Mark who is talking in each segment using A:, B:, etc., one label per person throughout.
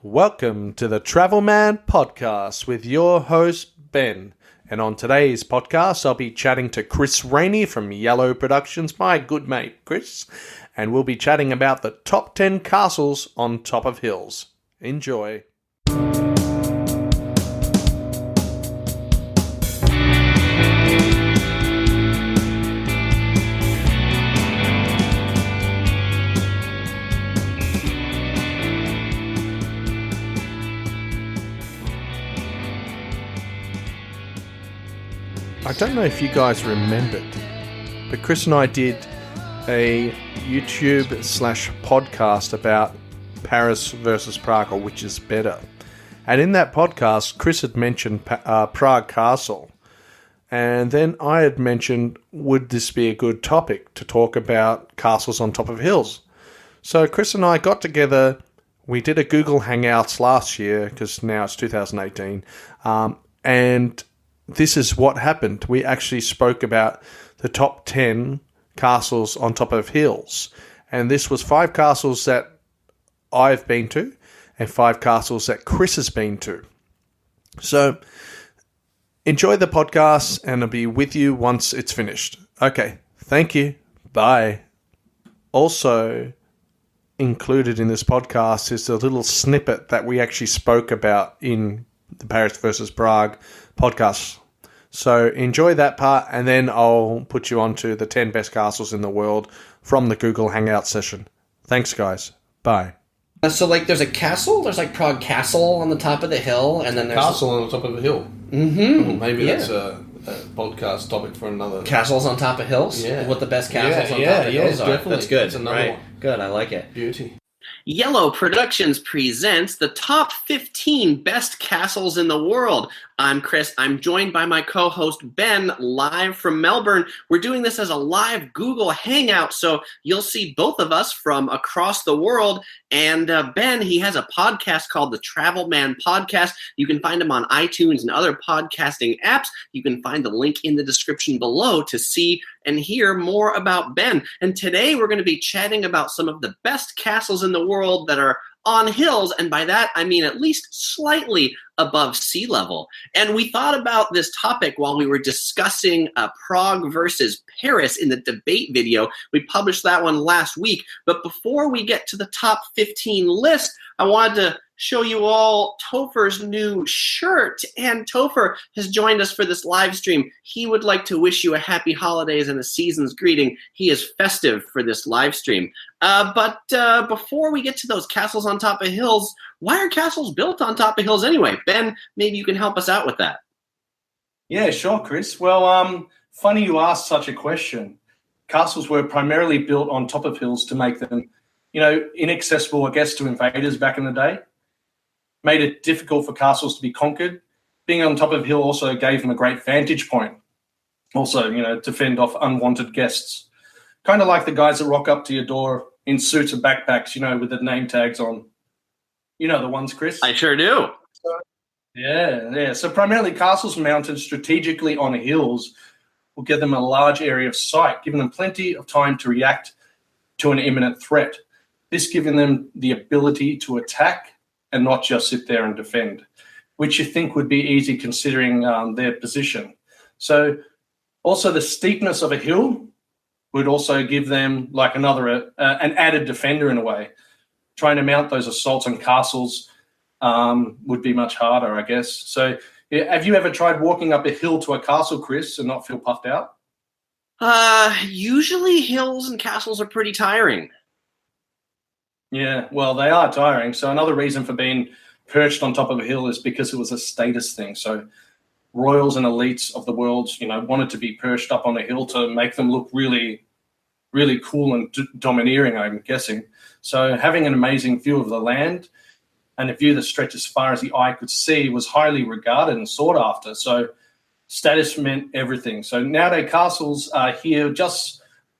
A: Welcome to the Travel Man Podcast with your host, Ben. And on today's podcast, I'll be chatting to Chris Rainey from Yellow Productions, my good mate, Chris. And we'll be chatting about the top 10 castles on top of hills. Enjoy. I don't know if you guys remembered, but Chris and I did a YouTube/podcast about Paris versus Prague, or which is better. And in that podcast, Chris had mentioned Prague Castle. And then I had mentioned, would this be a good topic to talk about castles on top of hills? So Chris and I got together. We did a Google Hangouts last year, because now it's 2018. And this is what happened. We actually spoke about the top 10 castles on top of hills. And this was 5 castles that I've been to and 5 castles that Chris has been to. So enjoy the podcast, and I'll be with you once it's finished. Okay, thank you. Bye. Also included in this podcast is a little snippet that we actually spoke about in the Paris versus Prague podcast. So enjoy that part, and then I'll put you on to the 10 best castles in the world from the Google Hangout session. Thanks, guys. Bye.
B: So, there's a castle? There's, Prague Castle on the top of the hill, and then there's...
A: Castle on the top of a hill.
B: Mm-hmm.
A: Maybe that's a podcast topic for another...
B: Castles on top of hills?
A: Yeah.
B: What the best castles on top of hills are?
A: Definitely.
B: That's good.
A: That's another one.
B: Good, I like it.
A: Beauty.
B: Yellow Productions presents the top 15 best castles in the world. I'm Chris. I'm joined by my co-host Ben, live from Melbourne. We're doing this as a live Google Hangout, so you'll see both of us from across the world. And Ben, he has a podcast called the Travel Man Podcast. You can find him on iTunes and other podcasting apps. You can find the link in the description below to see and hear more about Ben. And today we're going to be chatting about some of the best castles in the world that are on hills, and by that I mean at least slightly above sea level. And we thought about this topic while we were discussing Prague versus Paris in the debate video. We published that one last week. But before we get to the top 15 list, I wanted to show you all Topher's new shirt. And Topher has joined us for this live stream. He would like to wish you a happy holidays and a season's greeting. He is festive for this live stream. But before we get to those castles on top of hills, why are castles built on top of hills anyway? Ben, maybe you can help us out with that.
C: Yeah, sure, Chris. Well, funny you asked such a question. Castles were primarily built on top of hills to make them, inaccessible, I guess, to invaders back in the day. Made it difficult for castles to be conquered. Being on top of a hill also gave them a great vantage point. Also, to fend off unwanted guests. Kind of like the guys that rock up to your door in suits and backpacks, with the name tags on. You know the ones, Chris?
B: I sure do.
C: Yeah. So primarily castles mounted strategically on hills will give them a large area of sight, giving them plenty of time to react to an imminent threat. This giving them the ability to attack and not just sit there and defend, which you think would be easy considering their position. So also the steepness of a hill would also give them an added defender in a way. Trying to mount those assaults on castles would be much harder, I guess. So have you ever tried walking up a hill to a castle, Chris, and not feel puffed out?
B: Usually hills and castles are pretty tiring.
C: Yeah, well, they are tiring. So another reason for being perched on top of a hill is because it was a status thing. So royals and elites of the world, wanted to be perched up on a hill to make them look really, really cool and domineering, I'm guessing. So having an amazing view of the land and a view that stretched as far as the eye could see was highly regarded and sought after. So status meant everything. So nowadays castles are here just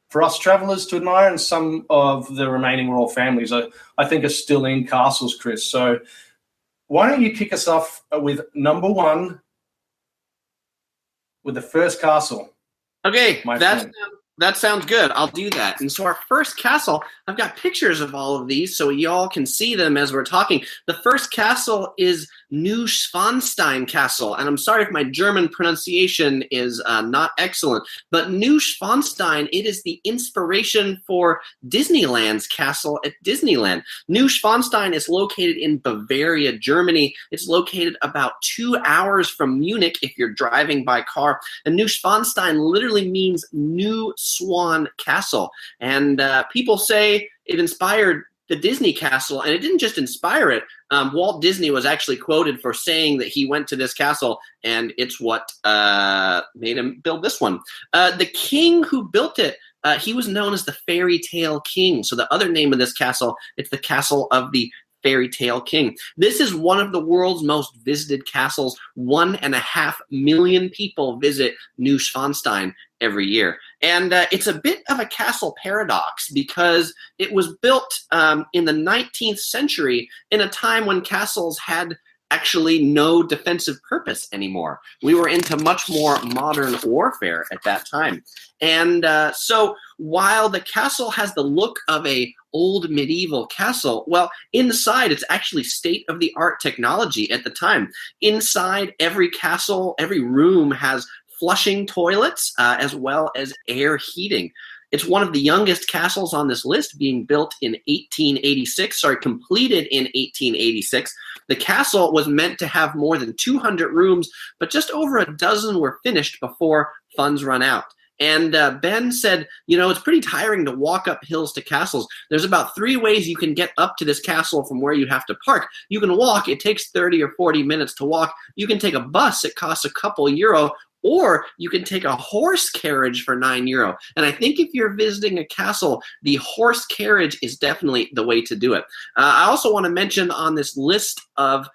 C: for us travellers to admire, and some of the remaining royal families I think are still in castles, Chris. So why don't you kick us off with number 1 with the first castle?
B: Okay, that That sounds good. I'll do that. And so our first castle, I've got pictures of all of these so y'all can see them as we're talking. The first castle is Neuschwanstein Castle. And I'm sorry if my German pronunciation is not excellent, but Neuschwanstein, it is the inspiration for Disneyland's castle at Disneyland. Neuschwanstein is located in Bavaria, Germany. It's located about 2 hours from Munich if you're driving by car. And Neuschwanstein literally means New Swan Castle. And people say it inspired the Disney castle, and it didn't just inspire it. Walt Disney was actually quoted for saying that he went to this castle, and it's what made him build this one. The king who built it, he was known as the Fairy Tale King. So the other name of this castle, it's the Castle of the Fairy Tale King. This is one of the world's most visited castles. 1.5 million people visit Neuschwanstein every year. And it's a bit of a castle paradox because it was built in the 19th century in a time when castles had actually no defensive purpose anymore. We were into much more modern warfare at that time. And so while the castle has the look of a old medieval castle, well, inside it's actually state-of-the-art technology at the time. Inside every castle, every room has flushing toilets as well as air heating. It's one of the youngest castles on this list, being built in 1886, completed in 1886. The castle was meant to have more than 200 rooms, but just over a dozen were finished before funds run out. And Ben said, it's pretty tiring to walk up hills to castles. There's about 3 ways you can get up to this castle from where you have to park. You can walk. It takes 30 or 40 minutes to walk. You can take a bus. It costs a couple euro. Or you can take a horse carriage for €9. And I think if you're visiting a castle, the horse carriage is definitely the way to do it. I also want to mention on this list of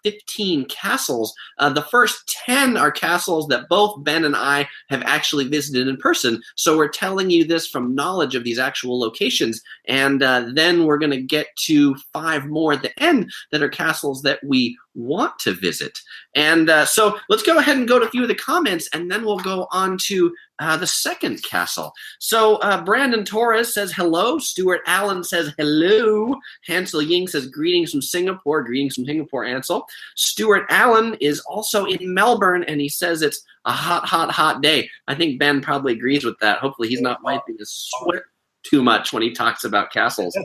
B: 15 castles, the first 10 are castles that both Ben and I have actually visited in person. So we're telling you this from knowledge of these actual locations. And then we're going to get to 5 more at the end that are castles that we want to visit. And so let's go ahead and go to a few of the comments, and then we'll go on to the second castle. So Brandon Torres says hello. Stuart Allen says hello. Hansel Ying says greetings from Singapore. Greetings from Singapore, Ansel. Stuart Allen is also in Melbourne, and he says it's a hot, hot, hot day. I think Ben probably agrees with that. Hopefully he's not wiping his sweat too much when he talks about castles.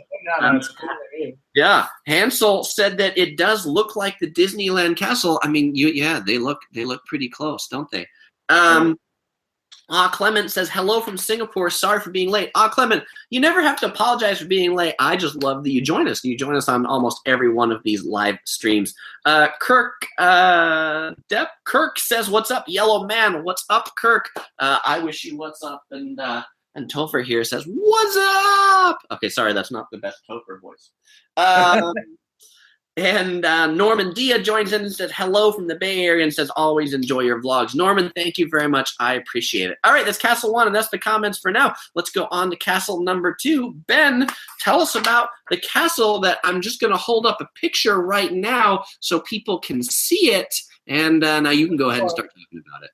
B: Yeah, Hansel said that it does look like the Disneyland castle. I mean, they look pretty close, don't they? Clement says, hello from Singapore. Sorry for being late. Clement, you never have to apologize for being late. I just love that you join us. You join us on almost every one of these live streams. Kirk says, what's up, Yellow Man? What's up, Kirk? I wish you what's up. And Topher here says, what's up? Okay, sorry, that's not the best Topher voice. And Norman Dia joins in and says, hello from the Bay Area, and says, always enjoy your vlogs. Norman, thank you very much. I appreciate it. All right, that's Castle 1, and that's the comments for now. Let's go on to Castle number 2. Ben, tell us about the castle that I'm just going to hold up a picture right now so people can see it. And now you can go ahead and start talking about it.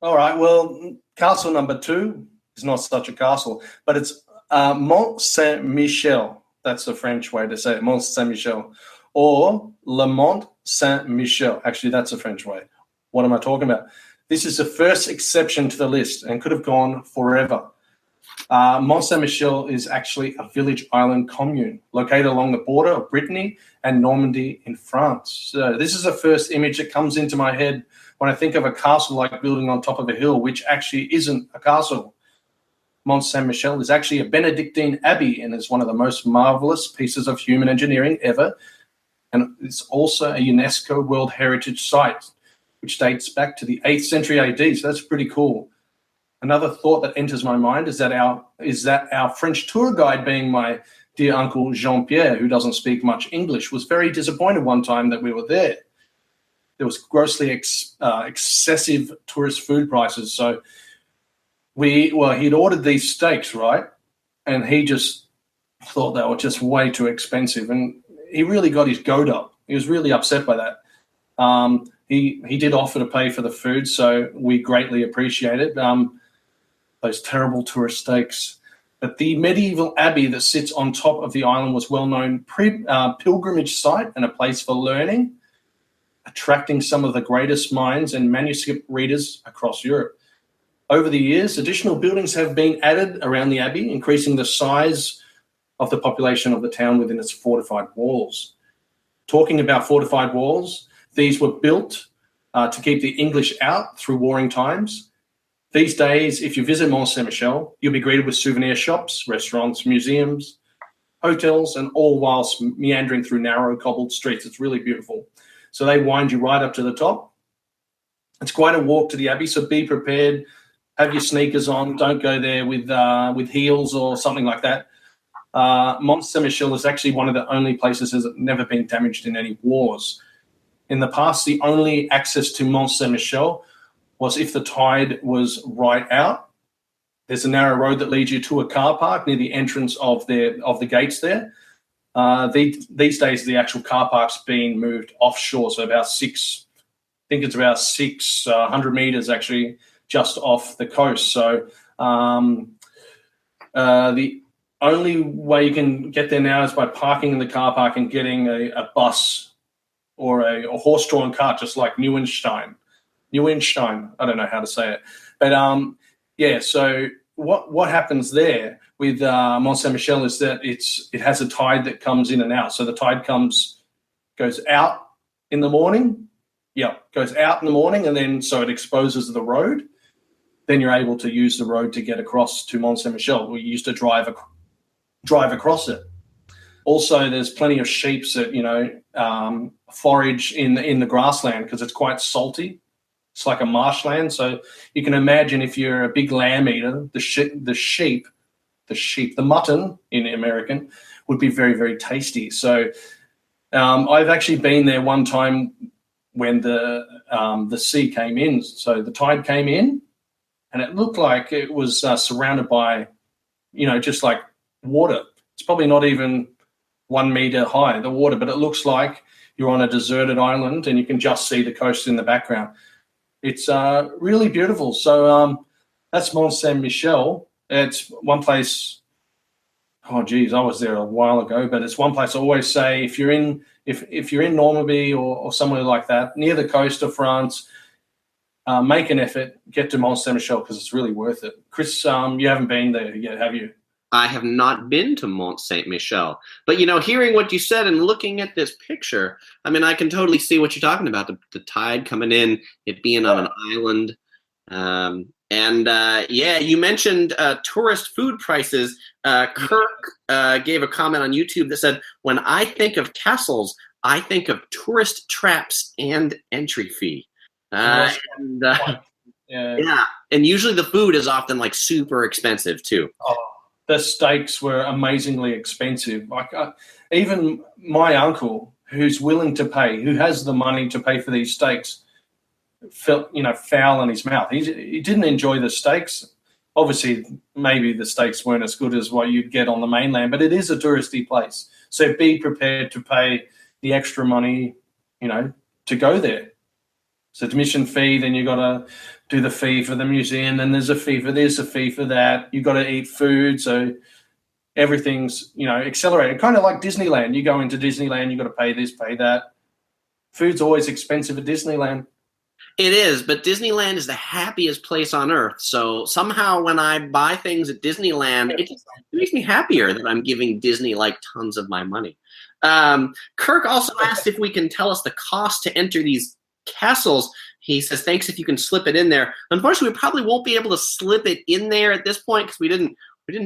C: All right, well, castle number 2 is not such a castle, but it's Mont Saint-Michel. That's the French way to say it, Mont Saint-Michel. Or Le Mont Saint-Michel. Actually, that's a French way. What am I talking about? This is the first exception to the list and could have gone forever. Mont Saint-Michel is actually a village island commune located along the border of Brittany and Normandy in France. So this is the first image that comes into my head when I think of a castle-like building on top of a hill, which actually isn't a castle. Mont Saint-Michel is actually a Benedictine abbey and is one of the most marvelous pieces of human engineering ever. And it's also a UNESCO World Heritage Site, which dates back to the 8th century AD. So that's pretty cool. Another thought that enters my mind is that our French tour guide, being my dear uncle Jean-Pierre, who doesn't speak much English, was very disappointed one time that we were there. There was grossly excessive tourist food prices. So he'd ordered these steaks, right? And he just thought they were just way too expensive. And he really got his goat up. He was really upset by that. He did offer to pay for the food, so we greatly appreciate it. those terrible tourist stakes. But the medieval abbey that sits on top of the island was well-known pilgrimage site and a place for learning, attracting some of the greatest minds and manuscript readers across Europe. Over the years, additional buildings have been added around the abbey, increasing the size of the population of the town within its fortified walls. Talking about fortified walls, these were built to keep the English out through warring times. These days, if you visit Mont Saint-Michel, you'll be greeted with souvenir shops, restaurants, museums, hotels, and all whilst meandering through narrow cobbled streets. It's really beautiful. So they wind you right up to the top. It's quite a walk to the Abbey, so be prepared. Have your sneakers on. Don't go there with heels or something like that. Mont Saint-Michel is actually one of the only places that's never been damaged in any wars. In the past, the only access to Mont Saint-Michel was if the tide was right out. There's a narrow road that leads you to a car park near the entrance of the gates there. These days, the actual car park's been moved offshore, so about 600 meters actually just off the coast. So the only way you can get there now is by parking in the car park and getting a bus or a horse-drawn cart, just like Neuenstein. I don't know how to say it. But, so what happens there with Mont Saint-Michel is that it has a tide that comes in and out. So the tide goes out in the morning. Yeah, goes out in the morning, and then so it exposes the road. Then you're able to use the road to get across to Mont Saint-Michel. We used to drive across it. Also, there's plenty of sheep that forage in the grassland because it's quite salty. It's like a marshland. So you can imagine if you're a big lamb eater, the mutton in American would be very, very tasty. So I've actually been there one time when the sea came in. So the tide came in and it looked like it was surrounded by, just like water. It's probably not even 1 meter high, the water, but it looks like you're on a deserted island and you can just see the coast in the background. It's really beautiful. So that's Mont Saint-Michel. It's one place. Oh, geez, I was there a while ago, but it's one place I always say if you're in Normandy or somewhere like that near the coast of France, make an effort, get to Mont Saint-Michel because it's really worth it. Chris, you haven't been there yet, have you?
B: I have not been to Mont Saint-Michel, but hearing what you said and looking at this picture, I mean, I can totally see what you're talking about. The tide coming in, it being on an island, you mentioned tourist food prices. Kirk gave a comment on YouTube that said, "When I think of castles, I think of tourist traps and entry fee." And usually the food is often like super expensive too.
C: Oh. The steaks were amazingly expensive. Like even my uncle, who's willing to pay, who has the money to pay for these steaks, felt foul in his mouth. He didn't enjoy the steaks. Obviously, maybe the steaks weren't as good as what you'd get on the mainland, but it is a touristy place. So be prepared to pay the extra money, to go there. So admission fee, then you got to do the fee for the museum, then there's a fee for this, a fee for that. You got to eat food, so everything's accelerated. Kind of like Disneyland. You go into Disneyland, you got to pay this, pay that. Food's always expensive at Disneyland.
B: It is, but Disneyland is the happiest place on earth. So somehow when I buy things at Disneyland, it makes me happier that I'm giving Disney like tons of my money. Kirk also asked if we can tell us the cost to enter these castles. He says, thanks if you can slip it in there. Unfortunately, we probably won't be able to slip it in there at this point because we didn't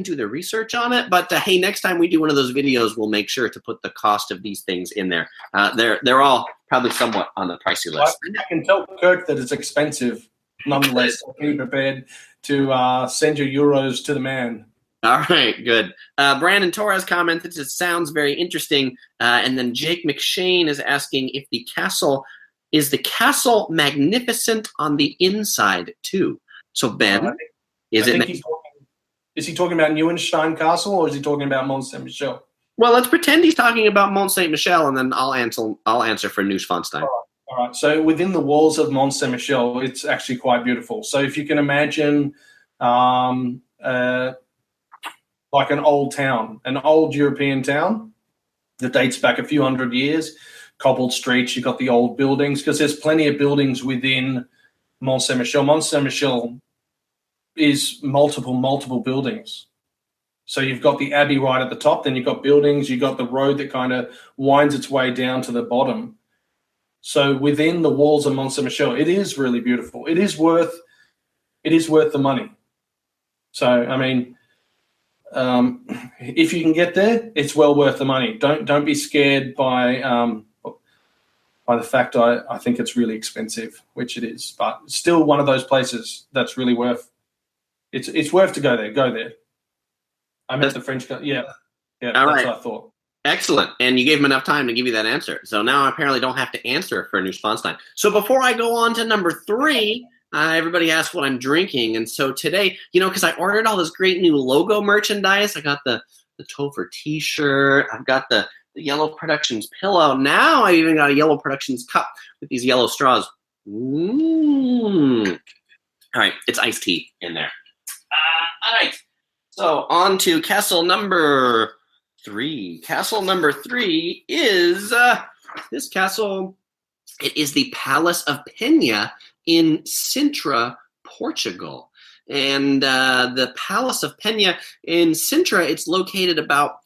B: do the research on it. But hey, next time we do one of those videos, we'll make sure to put the cost of these things in there. They're all probably somewhat on the pricey list.
C: I can tell Kirk that it's expensive. Nonetheless, be prepared to send your euros to the man.
B: All right, good. Brandon Torres commented, it sounds very interesting. And then Jake McShane is asking if is the castle magnificent on the inside too? So Ben, is he talking about Neuenstein Castle or is he talking about Mont Saint-Michel? Well, let's pretend he's talking about Mont Saint-Michel, and then I'll answer for Neuschwanstein.
C: All right. So within the walls of Mont Saint-Michel, it's actually quite beautiful. So if you can imagine like an old town, an old European town that dates back a few hundred years, cobbled streets. You've got the old buildings because there's plenty of buildings within Mont Saint-Michel. Mont Saint-Michel is multiple buildings. So you've got the abbey right at the top, then you've got buildings, you've got the road that kind of winds its way down to the bottom. So within the walls of Mont Saint-Michel, it is really beautiful. It is worth the money. So, I mean, if you can get there, it's well worth the money. Don't be scared by the fact I think it's really expensive, which it is, but it's still one of those places that's really worth. It's worth to go there. Go there. I met the French guy. Yeah,
B: All
C: that's
B: right.
C: what I thought.
B: Excellent. And you gave him enough time to give you that answer. So now I apparently don't have to answer for Neuschwanstein. So before I go on to number 3, everybody asked what I'm drinking. And so today, because I ordered all this great new logo merchandise, I got the Topher t-shirt, I've got the Yellow Productions pillow. Now I even got a Yellow Productions cup with these yellow straws. All right, it's iced tea in there. All right, so on to castle number 3. Castle number 3 is this castle. It is the Palace of Penha in Sintra, Portugal. And the Palace of Penha in Sintra, it's located about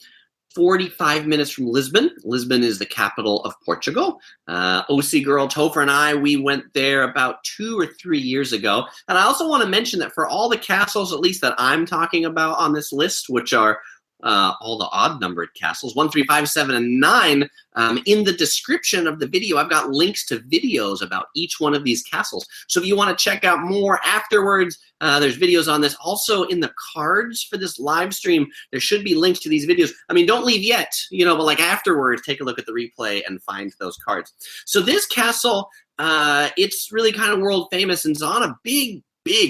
B: 45 minutes from Lisbon. Lisbon is the capital of Portugal. OC Girl Topher and I, we went there about 2 or 3 years ago. And I also want to mention that for all the castles, at least that I'm talking about on this list, which are all the odd-numbered castles, 1, 3, 5, 7, and 9. In the description of the video, I've got links to videos about each one of these castles. So if you want to check out more afterwards, there's videos on this. Also in the cards for this live stream, there should be links to these videos. I mean, don't leave yet, but like afterwards, take a look at the replay and find those cards. So this castle, it's really kind of world famous and it's on a big,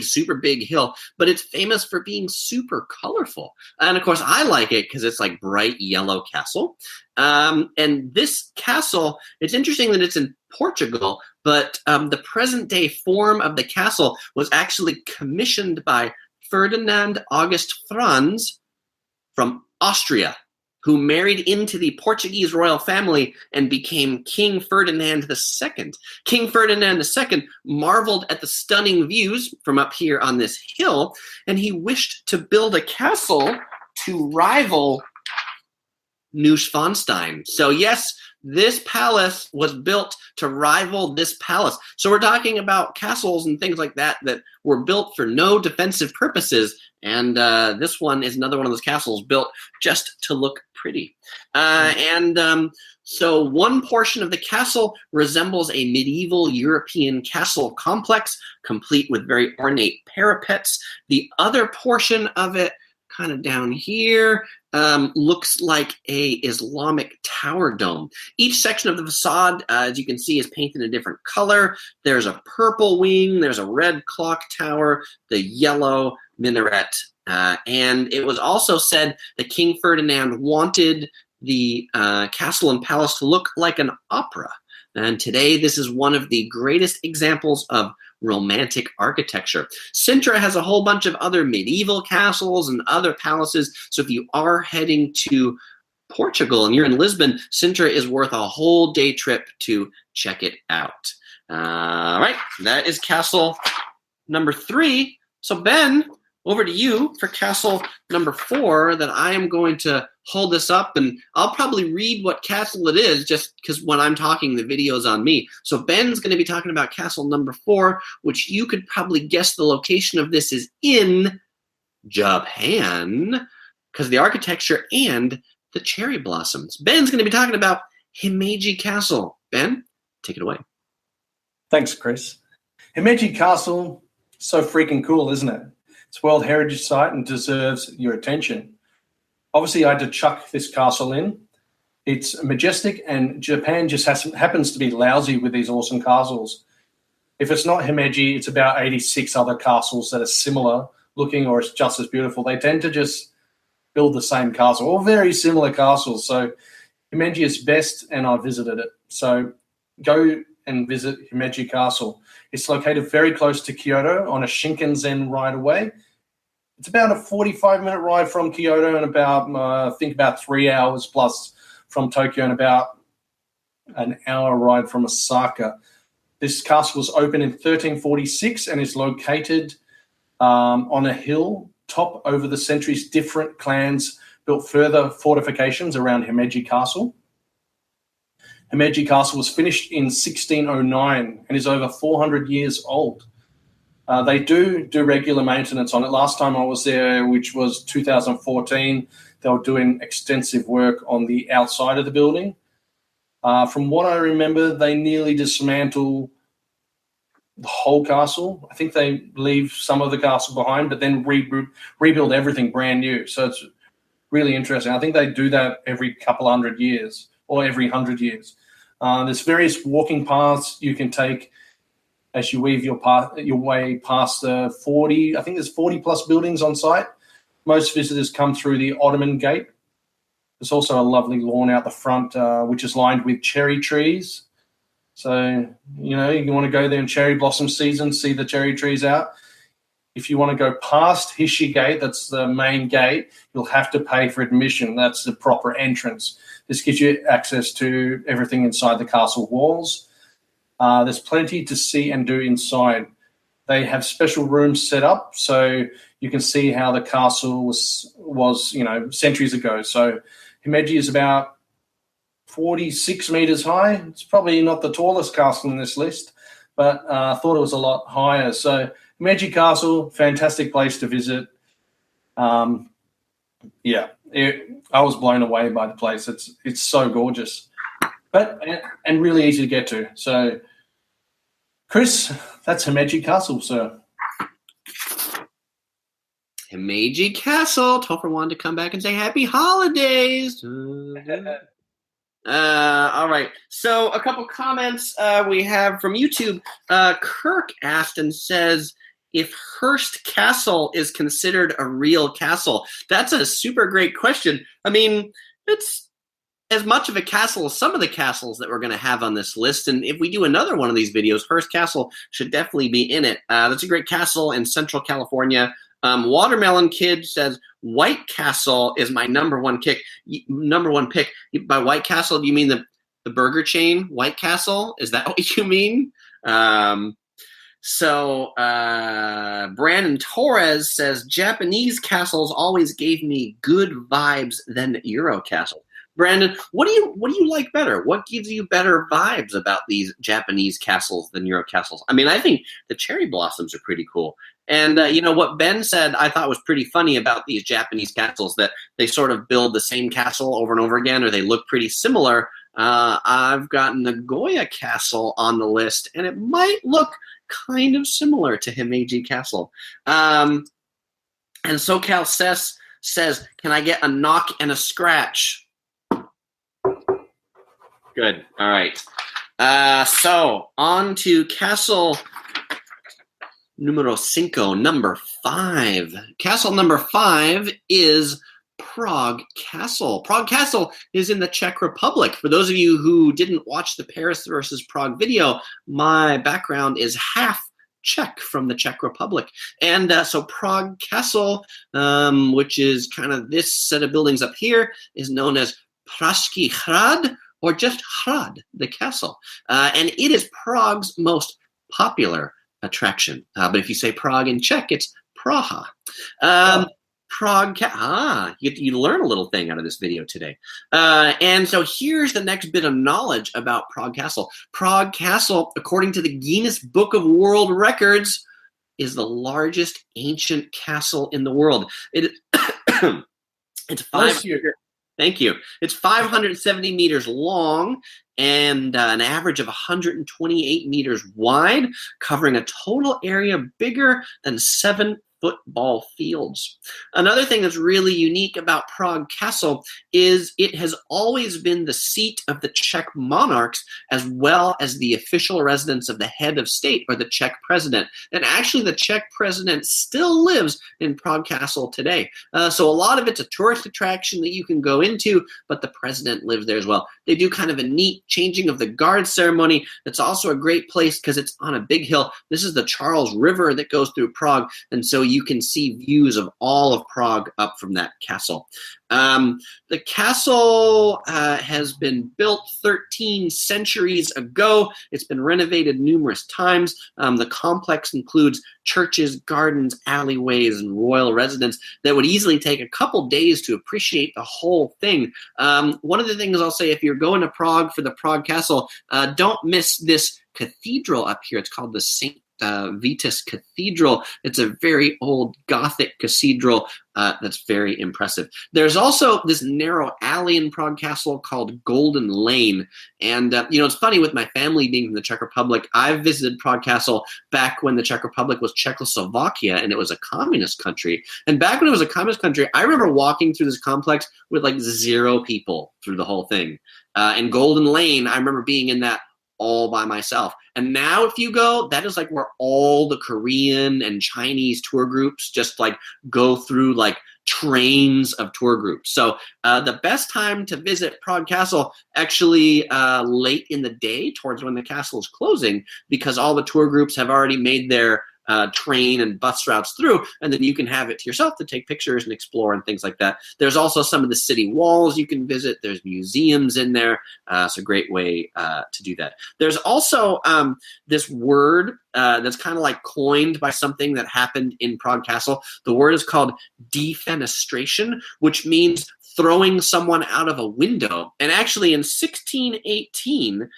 B: super big hill, but it's famous for being super colorful. And of course, I like it because it's like bright yellow castle. And this castle, it's interesting that it's in Portugal, but the present day form of the castle was actually commissioned by Ferdinand August Franz from Austria, who married into the Portuguese royal family and became King Ferdinand II. King Ferdinand II marveled at the stunning views from up here on this hill, and he wished to build a castle to rival Neuschwanstein. So yes, this palace was built to rival this palace. So we're talking about castles and things like that that were built for no defensive purposes. And this one is another one of those castles built just to look pretty. So one portion of the castle resembles a medieval European castle complex, complete with very ornate parapets. The other portion of it, kind of down here, looks like a Islamic tower dome. Each section of the facade, as you can see, is painted a different color. There's a purple wing, there's a red clock tower, the yellow minaret. And it was also said that King Ferdinand wanted the castle and palace to look like an opera. And today, this is one of the greatest examples of romantic architecture. Sintra has a whole bunch of other medieval castles and other palaces. So if you are heading to Portugal and you're in Lisbon, Sintra is worth a whole day trip to check it out. All right, that is castle number 3. So Ben, over to you for castle number 4 that I am going to hold this up, and I'll probably read what castle it is just because when I'm talking, the video's on me. So Ben's going to be talking about castle number 4, which you could probably guess the location of this is in Japan because of the architecture and the cherry blossoms. Ben's going to be talking about Himeji Castle. Ben, take it away.
C: Thanks, Chris. Himeji Castle, so freaking cool, isn't it? It's a World Heritage Site and deserves your attention. Obviously, I had to chuck this castle in. It's majestic, and Japan just happens to be lousy with these awesome castles. If it's not Himeji, it's about 86 other castles that are similar looking or it's just as beautiful. They tend to just build the same castle, or very similar castles. So Himeji is best, and I visited it. So go and visit Himeji Castle. It's located very close to Kyoto on a Shinkansen ride away. It's about a 45-minute ride from Kyoto and about, I think, about 3 hours plus from Tokyo and about an hour ride from Osaka. This castle was opened in 1346 and is located on a hill top over the centuries. Different clans built further fortifications around Himeji Castle. Himeji Castle was finished in 1609 and is over 400 years old. They do regular maintenance on it. Last time I was there, which was 2014, they were doing extensive work on the outside of the building. From what I remember, they nearly dismantle the whole castle. I think they leave some of the castle behind, but then rebuild everything brand new. So it's really interesting. I think they do that every couple hundred years or every 100 years. There's various walking paths you can take as you weave your way past the 40. I think there's 40 plus buildings on site. Most visitors come through the Ottoman Gate. There's also a lovely lawn out the front, which is lined with cherry trees. So, you want to go there in cherry blossom season, see the cherry trees out. If you want to go past Hishi Gate, that's the main gate, you'll have to pay for admission. That's the proper entrance. This gives you access to everything inside the castle walls. There's plenty to see and do inside. They have special rooms set up so you can see how the castle was centuries ago. So Himeji is about 46 meters high. It's probably not the tallest castle in this list, but I thought it was a lot higher. So Himeji Castle, fantastic place to visit. I was blown away by the place. It's so gorgeous, and really easy to get to. So, Chris, that's Himeji Castle, sir.
B: Himeji Castle. Topher wanted to come back and say happy holidays. All right. So a couple comments we have from YouTube. Kirk asked and says, if Hearst Castle is considered a real castle. That's a super great question. I mean, it's as much of a castle as some of the castles that we're going to have on this list. And if we do another one of these videos, Hearst Castle should definitely be in it. That's a great castle in Central California. Watermelon Kid says, White Castle is my number one pick. By White Castle, do you mean the burger chain, White Castle? Is that what you mean? So Brandon Torres says, Japanese castles always gave me good vibes than Euro Castle. Brandon, what do you like better? What gives you better vibes about these Japanese castles than Euro castles? I mean, I think the cherry blossoms are pretty cool. And what Ben said I thought was pretty funny about these Japanese castles, that they sort of build the same castle over and over again, or they look pretty similar. I've got Nagoya Castle on the list, and it might look kind of similar to Himeji Castle. And SoCal says, can I get a knock and a scratch? Good. All right. So on to castle numero cinco, number 5. Castle number 5 is Prague Castle. Prague Castle is in the Czech Republic. For those of you who didn't watch the Paris versus Prague video, my background is half Czech from the Czech Republic. And so Prague Castle, which is kind of this set of buildings up here, is known as Pražský hrad, or just Hrad, the castle. And it is Prague's most popular attraction. But if you say Prague in Czech, it's Praha. You learn a little thing out of this video today. And so here's the next bit of knowledge about Prague Castle. Prague Castle, according to the Guinness Book of World Records, is the largest ancient castle in the world. Thank you. It's 570 meters long and an average of 128 meters wide, covering a total area bigger than 7 football fields. Another thing that's really unique about Prague Castle is it has always been the seat of the Czech monarchs, as well as the official residence of the head of state, or the Czech president. And actually, the Czech president still lives in Prague Castle today. So a lot of it's a tourist attraction that you can go into, but the president lives there as well. They do kind of a neat changing of the guard ceremony. It's also a great place because it's on a big hill. This is the Charles River that goes through Prague, and so you can see views of all of Prague up from that castle. The castle has been built 13 centuries ago. It's been renovated numerous times. The complex includes churches, gardens, alleyways, and royal residence that would easily take a couple days to appreciate the whole thing. One of the things I'll say, if you're going to Prague for the Prague Castle, don't miss this cathedral up here. It's called the St. Vitus Cathedral. It's a very old Gothic cathedral that's very impressive. There's also this narrow alley in Prague Castle called Golden Lane. And, it's funny with my family being from the Czech Republic. I've visited Prague Castle back when the Czech Republic was Czechoslovakia and it was a communist country. And back when it was a communist country, I remember walking through this complex with like 0 people through the whole thing. In Golden Lane, I remember being in that all by myself. And now if you go, that is like where all the Korean and Chinese tour groups just like go through like trains of tour groups. So the best time to visit Prague Castle actually late in the day towards when the castle is closing, because all the tour groups have already made their train and bus routes through, and then you can have it to yourself to take pictures and explore and things like that. There's also some of the city walls you can visit. There's museums in there. It's a great way to do that. There's also this word that's kind of like coined by something that happened in Prague Castle. The word is called defenestration, which means throwing someone out of a window. And actually in 1618,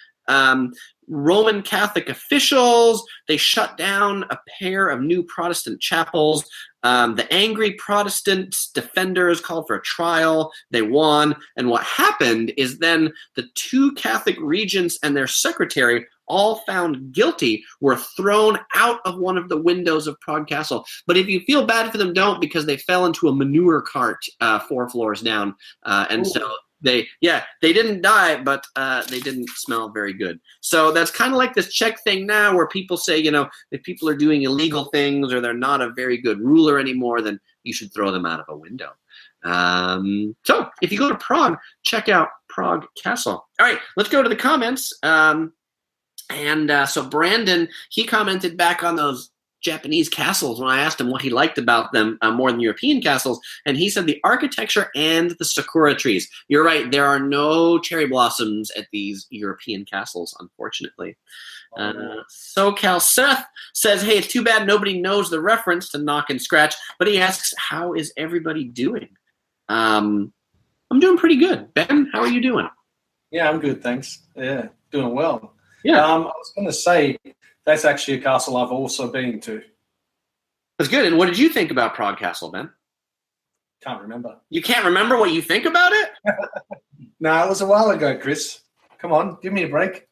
B: Roman Catholic officials, they shut down a pair of new Protestant chapels. The angry Protestant defenders called for a trial. They won. And what happened is then the 2 Catholic regents and their secretary, all found guilty, were thrown out of one of the windows of Prague Castle. But if you feel bad for them, don't, because they fell into a manure cart 4 floors down. And so they didn't die, but they didn't smell very good. So that's kind of like this Czech thing now where people say, if people are doing illegal things or they're not a very good ruler anymore, then you should throw them out of a window. So if you go to Prague, check out Prague Castle. All right, let's go to the comments. So Brandon, he commented back on those Japanese castles when I asked him what he liked about them more than European castles, and he said the architecture and the sakura trees. You're right, there are no cherry blossoms at these European castles, unfortunately. SoCal Seth says, hey, it's too bad nobody knows the reference to Knock and Scratch, but he asks, how is everybody doing? I'm doing pretty good. Ben, how are you doing?
C: Yeah, I'm good, thanks. Yeah, doing well.
B: Yeah.
C: I was going to say, that's actually a castle I've also been to.
B: That's good. And what did you think about Prague Castle, Ben?
C: Can't remember.
B: You can't remember what you think about it?
C: No, it was a while ago, Chris. Come on, give me a break.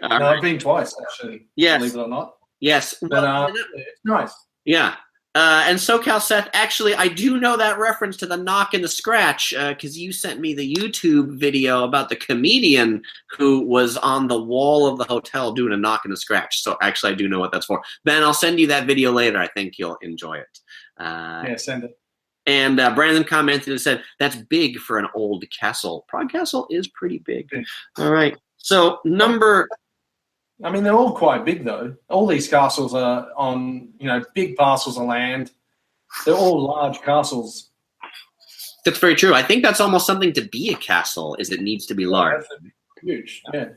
C: I've been twice, actually.
B: Yes.
C: Believe it or not.
B: Yes.
C: But it's nice.
B: Yeah. And SoCal Seth, actually, I do know that reference to the Knock and the Scratch because you sent me the YouTube video about the comedian who was on the wall of the hotel doing a knock and a scratch. So actually, I do know what that's for. Ben, I'll send you that video later. I think you'll enjoy it.
C: Yeah, send it.
B: And Brandon commented and said, that's big for an old castle. Prague Castle is pretty big. All right. So
C: I mean, they're all quite big, though. All these castles are on, big parcels of land. They're all large castles.
B: That's very true. I think that's almost something to be a castle, is it needs to be large.
C: Huge, yeah.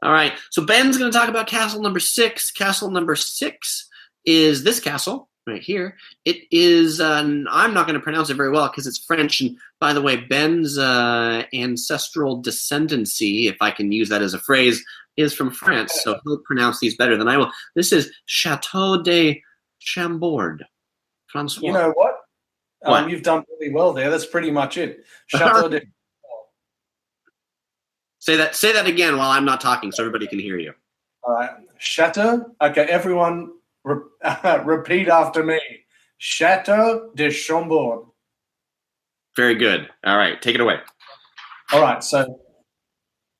B: All right. So Ben's going to talk about castle number 6. Castle number 6 is this castle right here. It is, I'm not going to pronounce it very well because it's French. And by the way, Ben's ancestral descendancy, if I can use that as a phrase, is from France, so he'll pronounce these better than I will. This is Chateau de Chambord. Francois.
C: You know what?
B: What?
C: You've done really well there. That's pretty much it. Chateau de
B: Say that again while I'm not talking so everybody can hear you.
C: All right. Chateau. Okay, everyone repeat after me. Chateau de Chambord.
B: Very good. All right, take it away.
C: All right, so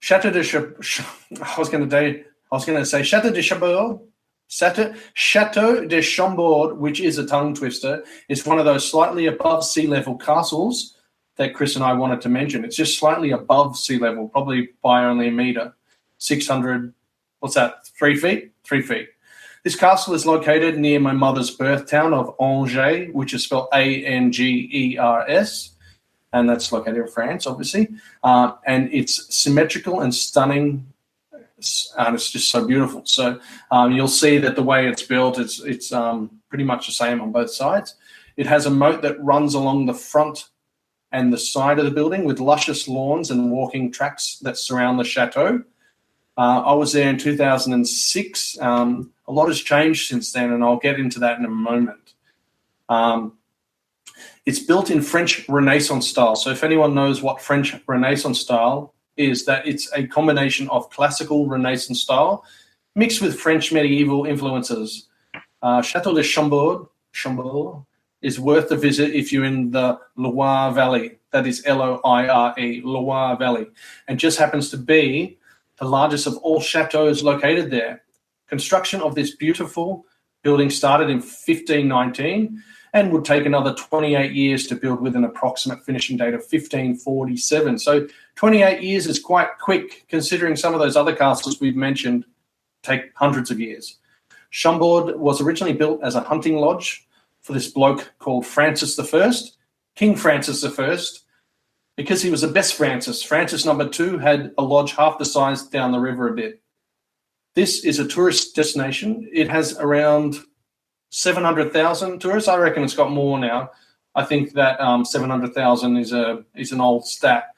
C: Chateau de I was going to say Chateau de Chambord. Chateau de Chambord, which is a tongue twister, is one of those slightly above sea level castles that Chris and I wanted to mention. It's just slightly above sea level, probably by only a meter. 600, what's that, 3 feet? 3 feet. This castle is located near my mother's birth town of Angers, which is spelled Angers, and that's located in France, obviously. And it's symmetrical and stunning, and it's just so beautiful. So you'll see that the way it's built, it's pretty much the same on both sides. It has a moat that runs along the front and the side of the building with luscious lawns and walking tracks that surround the chateau. I was there in 2006. A lot has changed since then, and I'll get into that in a moment. It's built in French Renaissance style. So if anyone knows what French Renaissance style is, that it's a combination of classical Renaissance style mixed with French medieval influences. Chateau de Chambord is worth a visit if you're in the Loire Valley. That is Loire, Loire Valley, and just happens to be the largest of all chateaux located there. Construction of this beautiful building started in 1519 and would take another 28 years to build with an approximate finishing date of 1547. So 28 years is quite quick, considering some of those other castles we've mentioned take hundreds of years. Chambord was originally built as a hunting lodge for this bloke called Francis I, King Francis I, because he was the best Francis. Francis II had a lodge half the size down the river a bit. This is a tourist destination. It has around 700,000 tourists. I reckon it's got more now. I think that 700,000 is an old stat.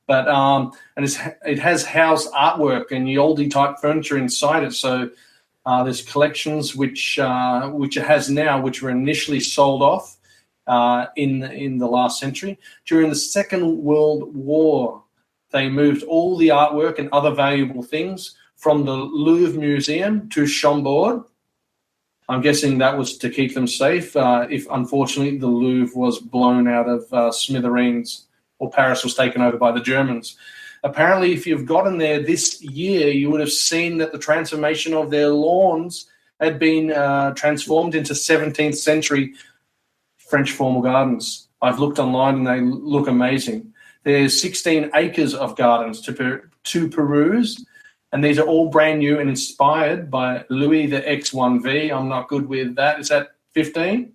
C: But it has house artwork and the oldie type furniture inside it. So there's collections which it has now, which were initially sold off in the last century. During the Second World War, they moved all the artwork and other valuable things from the Louvre Museum to Chambord. I'm guessing that was to keep them safe if, unfortunately, the Louvre was blown out of smithereens or Paris was taken over by the Germans. Apparently, if you've gotten there this year, you would have seen that the transformation of their lawns had been transformed into 17th century French formal gardens. I've looked online and they look amazing. There's 16 acres of gardens to peruse, and these are all brand new and inspired by Louis the X1V. I'm not good with that. Is that 15?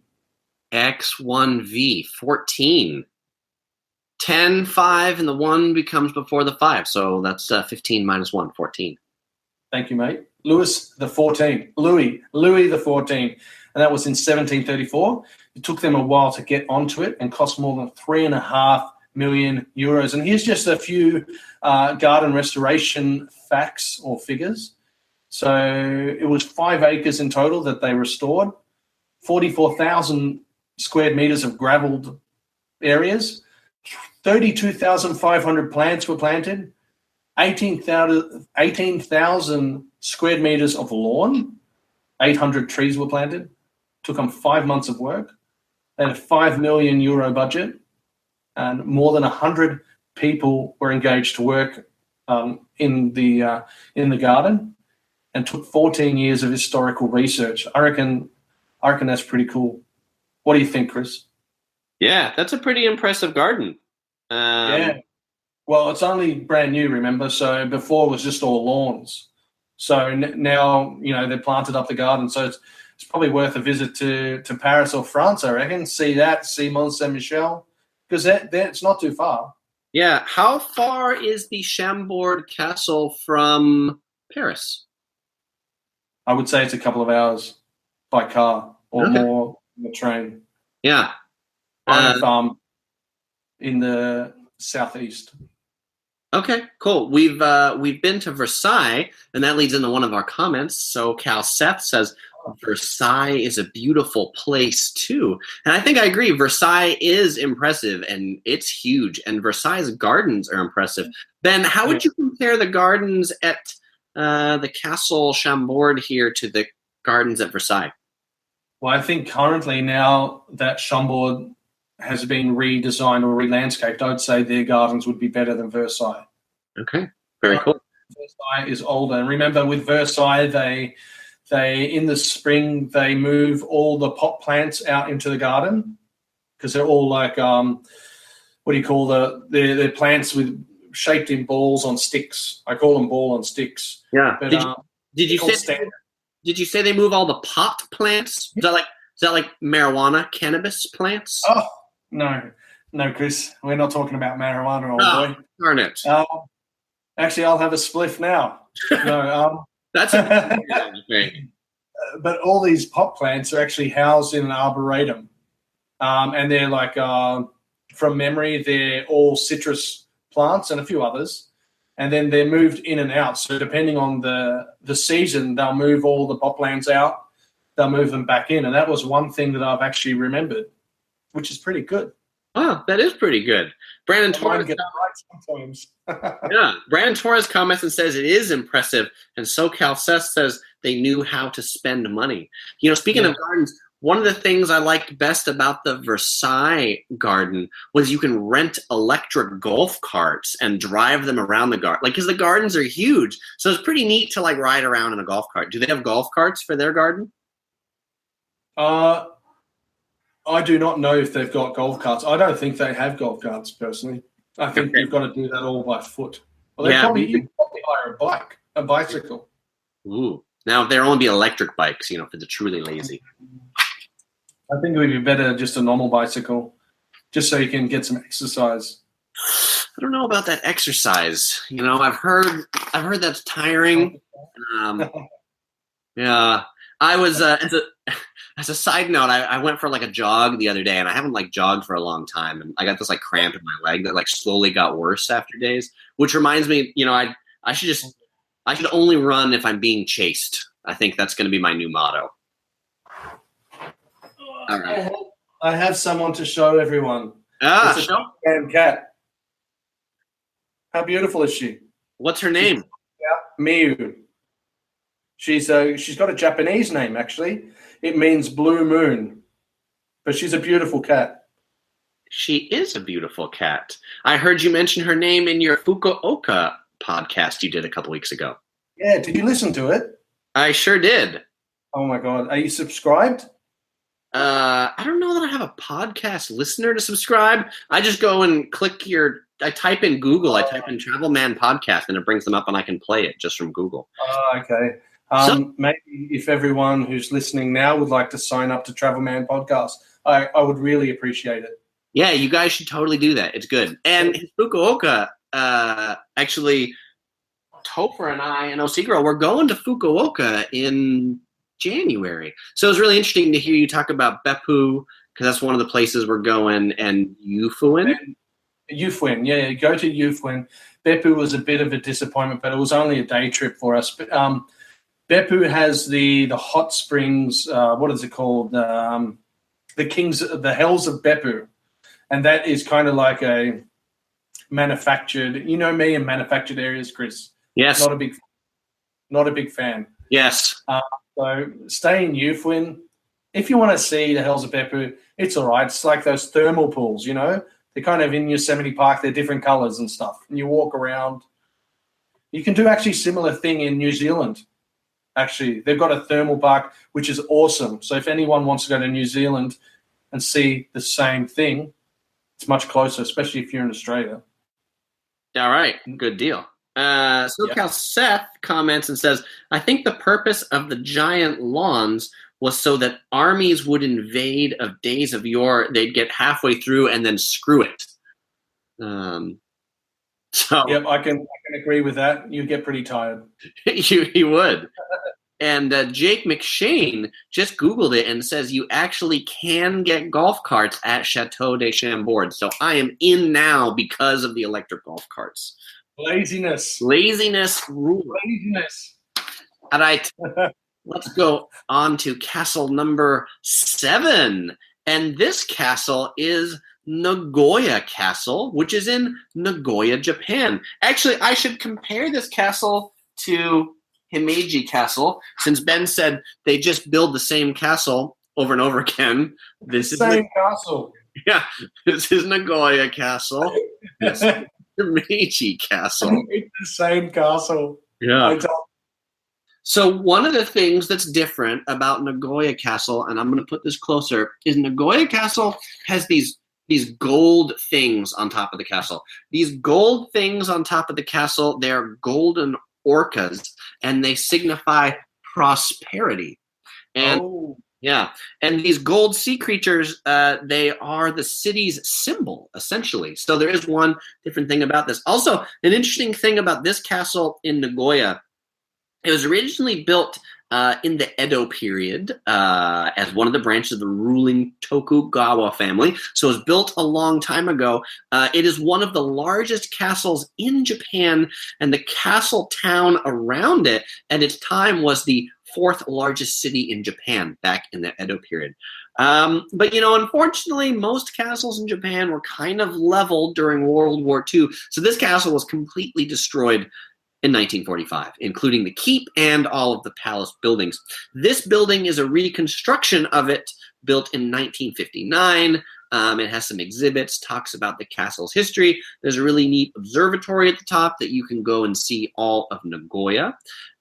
B: X1V, 14. 10, 5, and the 1 becomes before the 5. So that's 15 minus 1, 14.
C: Thank you, mate. Louis the 14th. Louis the 14th. And that was in 1734. It took them a while to get onto it and cost more than €3.5 million. And here's just a few garden restoration facts or figures. So it was 5 acres in total that they restored, 44,000 square meters of gravelled areas, 32,500 plants were planted, 18,000 square meters of lawn, 800 trees were planted. Took them 5 months of work. They had a €5 million budget, and more than 100 people were engaged to work in the garden, and took 14 years of historical research. I reckon that's pretty cool. What do you think, Chris?
B: Yeah, that's a pretty impressive garden.
C: Yeah. Well, it's only brand new, remember? So before it was just all lawns. So now, they planted up the garden. So it's probably worth a visit to Paris or France, I reckon. See Mont Saint-Michel, because it's not too far.
B: Yeah. How far is the Chambord Castle from Paris?
C: I would say it's a couple of hours by car or more on the train.
B: Yeah.
C: I'm in the southeast.
B: Okay, cool. We've been to Versailles, and that leads into one of our comments. So Cal Seth says Versailles is a beautiful place too, and I think I agree. Versailles is impressive, and it's huge, and Versailles gardens are impressive. Ben, how would you compare the gardens at the Castle Chambord here to the gardens at Versailles?
C: Well, I think currently now that Chambord has been redesigned or re-landscaped, I'd say their gardens would be better than Versailles.
B: Okay, very cool.
C: Versailles is older. And remember, with Versailles, they in the spring, they move all the pot plants out into the garden because they're all like, they're plants shaped in balls on sticks. I call them ball on sticks.
B: Yeah.
C: But,
B: did you say Did you say they move all the pot plants? Is that like marijuana, cannabis plants?
C: Oh, no, Chris. We're not talking about marijuana, old boy.
B: Darn it.
C: Actually, I'll have a spliff now. No,
B: That's a thing.
C: But all these pot plants are actually housed in an arboretum. And they're like, from memory, they're all citrus plants and a few others. And then they're moved in and out. So depending on the season, they'll move all the pot plants out. They'll move them back in. And that was one thing that I've actually remembered, which is pretty good.
B: Wow, that is pretty good. Brandon Torres.
C: Sometimes.
B: Yeah, Brandon Torres comments and says it is impressive. And SoCal Seth says they knew how to spend money. Speaking of gardens, one of the things I liked best about the Versailles garden was you can rent electric golf carts and drive them around the garden. Because the gardens are huge. So it's pretty neat to ride around in a golf cart. Do they have golf carts for their garden?
C: I do not know if they've got golf carts. I don't think they have golf carts, personally. I think you've got to do that all by foot. Well, you can probably hire a bicycle.
B: Ooh. Now, there'll only be electric bikes, for the truly lazy.
C: I think it would be better just a normal bicycle, just so you can get some exercise.
B: I don't know about that exercise. I've heard that's tiring. Yeah. I was as a side note, I went for a jog the other day, and I haven't jogged for a long time, and I got this cramp in my leg that slowly got worse after days. Which reminds me, I should only run if I'm being chased. I think that's going to be my new motto. All right.
C: I have someone to show everyone.
B: It's
C: a cat. How beautiful is she?
B: What's her name?
C: Miu. She's got a Japanese name, actually. It means blue moon. But she's a beautiful cat.
B: She is a beautiful cat. I heard you mention her name in your Fukuoka podcast you did a couple weeks ago.
C: Yeah, did you listen to it?
B: I sure did.
C: Oh, my God. Are you subscribed?
B: I don't know that I have a podcast listener to subscribe. I just go and I type in Google, I type in Travel Man Podcast, and it brings them up, and I can play it just from Google.
C: Oh, okay. Maybe if everyone who's listening now would like to sign up to Travel Man Podcast, I would really appreciate it.
B: Yeah, you guys should totally do that. It's good. And Fukuoka, actually, Topher and I and Osiguro, we're going to Fukuoka in January. So it was really interesting to hear you talk about Beppu, because that's one of the places we're going, and Yufuin.
C: Yufuin, yeah, go to Yufuin. Beppu was a bit of a disappointment, but it was only a day trip for us. But Beppu has the hot springs. What is it called? The Hells of Beppu, and that is kind of like a manufactured. You know me in manufactured areas, Chris.
B: Yes.
C: Not a big fan.
B: Yes.
C: So stay in Yufuin. If you want to see the Hells of Beppu, it's all right. It's like those thermal pools, They're kind of in Yosemite Park. They're different colors and stuff. And you walk around. You can do actually similar thing in New Zealand. Actually, they've got a thermal park, which is awesome. So if anyone wants to go to New Zealand and see the same thing, it's much closer, especially if you're in Australia.
B: All right. Good deal. SoCal Seth comments and says, I think the purpose of the giant lawns was so that armies would invade of days of yore. They'd get halfway through and then screw it.
C: Yep, I can agree with that. You get pretty tired.
B: you would. And Jake McShane just Googled it and says you actually can get golf carts at Chateau de Chambord. So I am in now because of the electric golf carts.
C: Laziness
B: rule.
C: Laziness.
B: All right. Let's go on to castle number 7. And this castle is Nagoya Castle, which is in Nagoya, Japan. Actually, I should compare this castle to Himeji Castle, since Ben said they just build the same castle over and over again. This is
C: castle.
B: Yeah, this is Nagoya Castle. This is Himeji Castle.
C: It's the same castle.
B: Yeah. So one of the things that's different about Nagoya Castle, and I'm going to put this closer, is Nagoya Castle has these gold things on top of the castle. These gold things on top of the castle, they're golden orcas, and they signify prosperity. And
C: Oh,
B: yeah, and these gold sea creatures, they are the city's symbol, essentially. So there is one different thing about this. Also, an interesting thing about this castle in Nagoya, it was originally built in the Edo period as one of the branches of the ruling Tokugawa family. So it was built a long time ago. It is one of the largest castles in Japan, and the castle town around it at its time was the fourth largest city in Japan back in the Edo period. But, unfortunately, most castles in Japan were kind of leveled during World War II. So this castle was completely destroyed in 1945, including the keep and all of the palace buildings. This building is a reconstruction of it built in 1959. It has some exhibits, talks about the castle's history. There's a really neat observatory at the top that you can go and see all of Nagoya.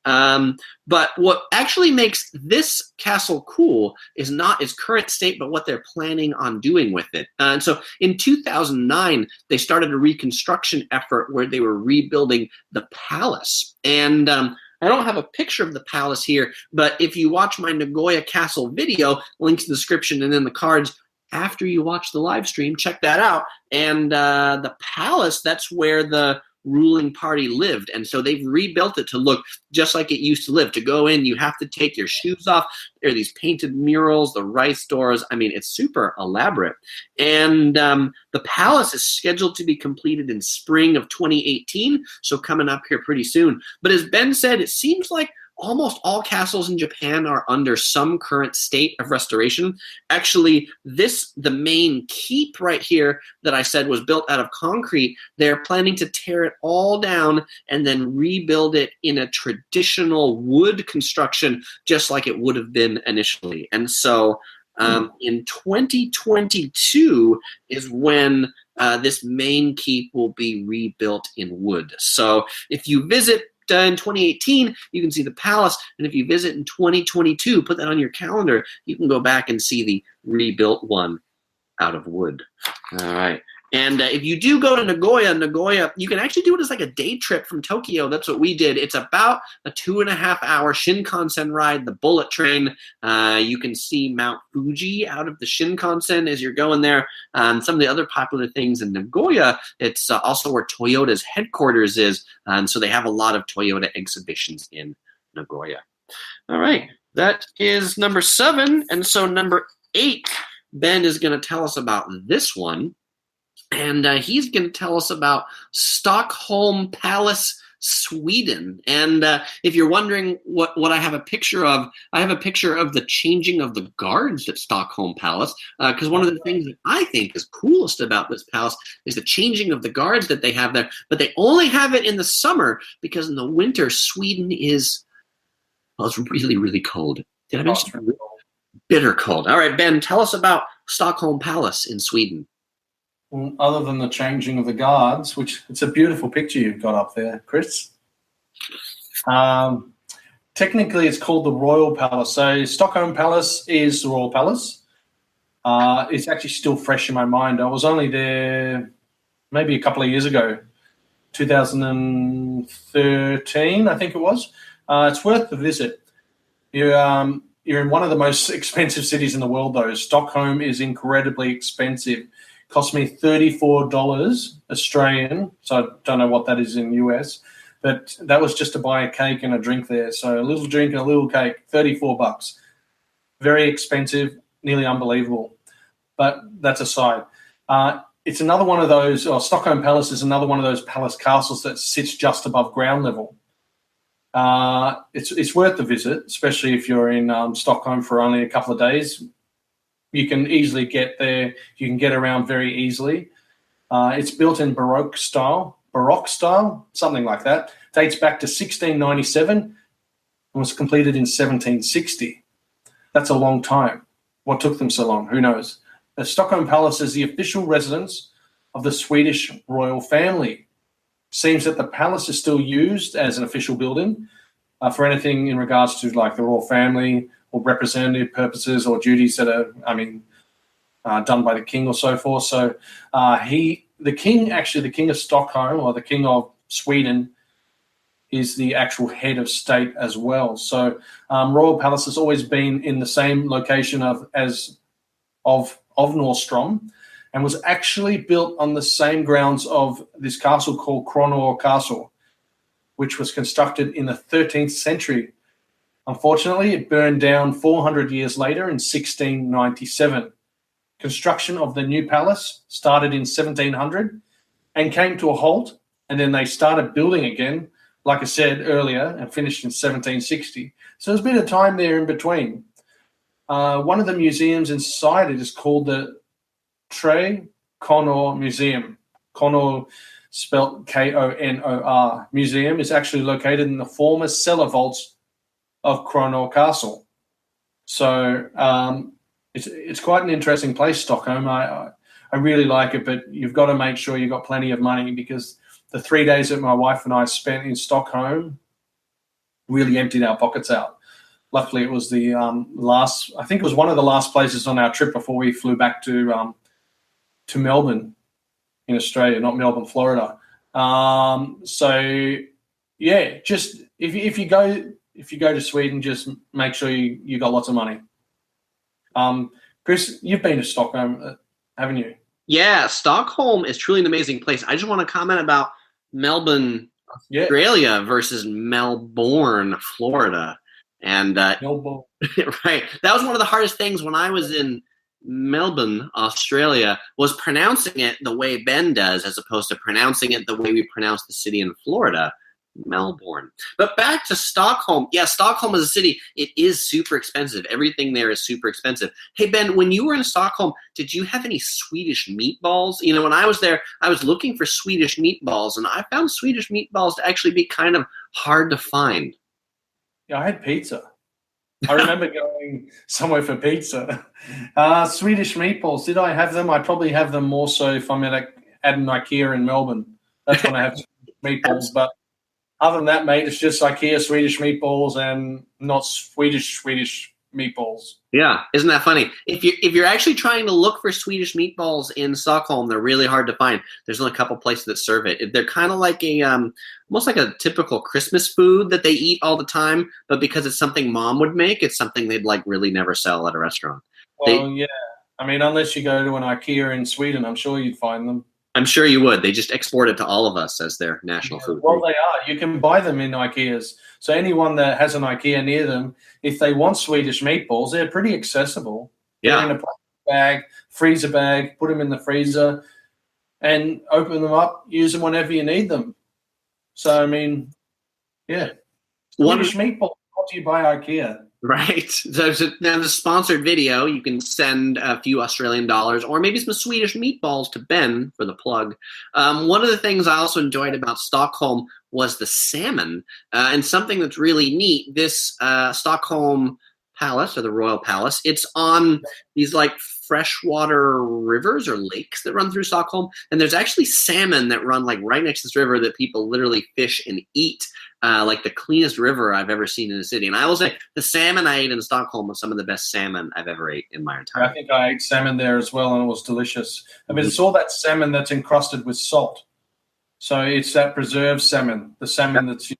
B: But what actually makes this castle cool is not its current state, but what they're planning on doing with it. And so in 2009, they started a reconstruction effort where they were rebuilding the palace. And I don't have a picture of the palace here, but if you watch my Nagoya Castle video, links in the description and in the cards, after you watch the live stream, check that out. And the palace, that's where the ruling party lived, and so they've rebuilt it to look just like it used to live. To go in, you have to take your shoes off. There are these painted murals, the rice doors. I mean, it's super elaborate. And the palace is scheduled to be completed in spring of 2018, so coming up here pretty soon. But as Ben said, it seems like almost all castles in Japan are under some current state of restoration. Actually, the main keep right here that I said was built out of concrete, they're planning to tear it all down and then rebuild it in a traditional wood construction, just like it would have been initially. And so in 2022 is when this main keep will be rebuilt in wood. So if you visit in 2018, you can see the palace, and if you visit in 2022, put that on your calendar, you can go back and see the rebuilt one out of wood. All right. And if you do go to Nagoya, you can actually do it as like a day trip from Tokyo. That's what we did. It's about a 2.5-hour Shinkansen ride, the bullet train. You can see Mount Fuji out of the Shinkansen as you're going there. Some of the other popular things in Nagoya, it's also where Toyota's headquarters is. So they have a lot of Toyota exhibitions in Nagoya. All right. That is number 7. And so number 8, Ben is going to tell us about this one. And he's going to tell us about Stockholm Palace, Sweden. And if you're wondering what I have a picture of, I have a picture of the changing of the guards at Stockholm Palace. Because one of the things that I think is coolest about this palace is the changing of the guards that they have there. But they only have it in the summer because in the winter, Sweden is, well, it's really, really cold. Did I mention bitter cold? All right, Ben, tell us about Stockholm Palace in Sweden.
C: Other than the changing of the guards, which it's a beautiful picture you've got up there, Chris. Technically, it's called the Royal Palace. So Stockholm Palace is the Royal Palace. It's actually still fresh in my mind. I was only there maybe a couple of years ago, 2013, I think it was. It's worth the visit. You're in one of the most expensive cities in the world, though. Stockholm is incredibly expensive. Cost me $34 Australian, so I don't know what that is in US, but that was just to buy a cake and a drink there. So a little drink and a little cake, $34. Very expensive, nearly unbelievable. But that's aside. It's another one of those, Stockholm Palace is another one of those palace castles that sits just above ground level. It's worth the visit, especially if you're in Stockholm for only a couple of days. You can easily get there. You can get around very easily. It's built in Baroque style, something like that. Dates back to 1697 and was completed in 1760. That's a long time. What took them so long? Who knows? The Stockholm Palace is the official residence of the Swedish royal family. Seems that the palace is still used as an official building for anything in regards to like the royal family, or representative purposes or duties that are, done by the king or so forth. So the king of Stockholm or the king of Sweden, is the actual head of state as well. So Royal Palace has always been in the same location of Norrstrom, and was actually built on the same grounds of this castle called Kronor Castle, which was constructed in the 13th century. Unfortunately, it burned down 400 years later in 1697. Construction of the new palace started in 1700 and came to a halt, and then they started building again, like I said earlier, and finished in 1760. So there's been a time there in between. One of the museums inside it is called the Tre Konor Museum. Konor, spelt Konor, museum, is actually located in the former cellar vaults of Kronor Castle. So it's quite an interesting place, Stockholm. I really like it, but you've got to make sure you've got plenty of money, because the 3 days that my wife and I spent in Stockholm really emptied our pockets out. Luckily, it was the I think it was one of the last places on our trip before we flew back to Melbourne in Australia, not Melbourne, Florida. So yeah, just if you go to Sweden, just make sure you got lots of money. Chris, you've been to Stockholm, haven't you?
B: Yeah, Stockholm is truly an amazing place. I just want to comment about Melbourne, Australia versus Melbourne, Florida. And
C: Melbourne.
B: right, that was one of the hardest things when I was in Melbourne, Australia, was pronouncing it the way Ben does, as opposed to pronouncing it the way we pronounce the city in Florida, Melbourne. But back to Stockholm. Yeah, Stockholm is a city. It is super expensive. Everything there is super expensive. Hey, Ben, when you were in Stockholm, did you have any Swedish meatballs? You know, when I was there, I was looking for Swedish meatballs, and I found Swedish meatballs to actually be kind of hard to find.
C: Yeah, I had pizza. I remember going somewhere for pizza. Swedish meatballs, did I have them? I probably have them more so if I'm at an IKEA in Melbourne. That's when I have meatballs. But other than that, mate, it's just IKEA Swedish meatballs and not Swedish meatballs.
B: Yeah, isn't that funny? If you're actually trying to look for Swedish meatballs in Stockholm, they're really hard to find. There's only a couple places that serve it. They're kind of like almost like a typical Christmas food that they eat all the time, but because it's something Mom would make, it's something they'd like really never sell at a restaurant.
C: Well, yeah. I mean, unless you go to an IKEA in Sweden, I'm sure you'd find them.
B: I'm sure you would. They just export it to all of us as their national food.
C: Well, they are. You can buy them in IKEAs. So anyone that has an IKEA near them, if they want Swedish meatballs, they're pretty accessible.
B: Yeah.
C: They're in a plastic bag, freezer bag, put them in the freezer, and open them up, use them whenever you need them. So, I mean, yeah. Swedish meatballs brought to you by IKEA.
B: Right. So now the sponsored video, you can send a few Australian dollars or maybe some Swedish meatballs to Ben for the plug. One of the things I also enjoyed about Stockholm was the salmon. And something that's really neat, this Stockholm Palace, or the Royal Palace, it's on these like freshwater rivers or lakes that run through Stockholm. And there's actually salmon that run like right next to this river that people literally fish and eat. Like the cleanest river I've ever seen in a city. And I will say the salmon I ate in Stockholm was some of the best salmon I've ever ate in my entire life.
C: I think I ate salmon there as well, and it was delicious. I mean, it's all that salmon that's encrusted with salt. So it's that preserved salmon, the salmon that's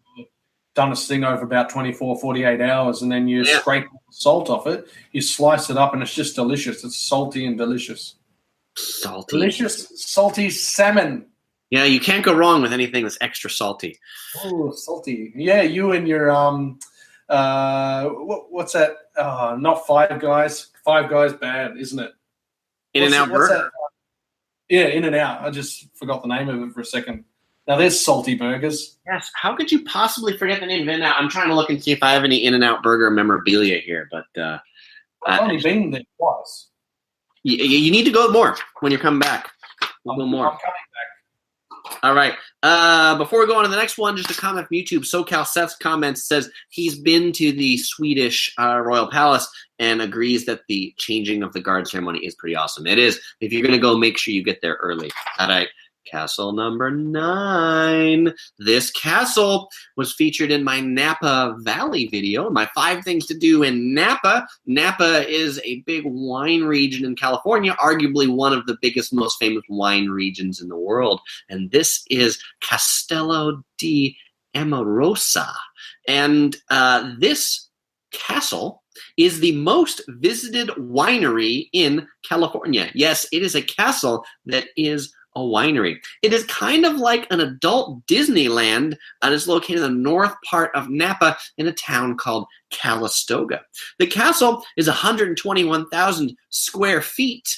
C: done its thing over about 24, 48 hours, and then you scrape the salt off it, you slice it up, and it's just delicious. It's salty and delicious.
B: Salty.
C: Delicious, salty salmon.
B: Yeah, you can't go wrong with anything that's extra salty.
C: Oh, salty. Yeah, you and your what's that? Not Five Guys. Five Guys bad, isn't it?
B: In-N-Out Burger.
C: Yeah, In-N-Out. I just forgot the name of it for a second. Now there's salty burgers.
B: Yes. How could you possibly forget the name of In-N-Out? I'm trying to look and see if I have any In-N-Out Burger memorabilia here, but
C: I've only been there twice.
B: You need to go more when you're coming back. We'll go more.
C: I'm coming back.
B: All right. Before we go on to the next one, just a comment from YouTube. SoCal Seth comments, says he's been to the Swedish Royal Palace and agrees that the changing of the guard ceremony is pretty awesome. It is. If you're going to go, make sure you get there early. All right. Castle number 9. This castle was featured in my Napa Valley video, my 5 things to do in Napa. Napa is a big wine region in California, arguably one of the biggest, most famous wine regions in the world. And this is Castello di Amorosa. And this castle is the most visited winery in California. Yes, it is a castle that is a winery. It is kind of like an adult Disneyland and is located in the north part of Napa in a town called Calistoga. The castle is 121,000 square feet,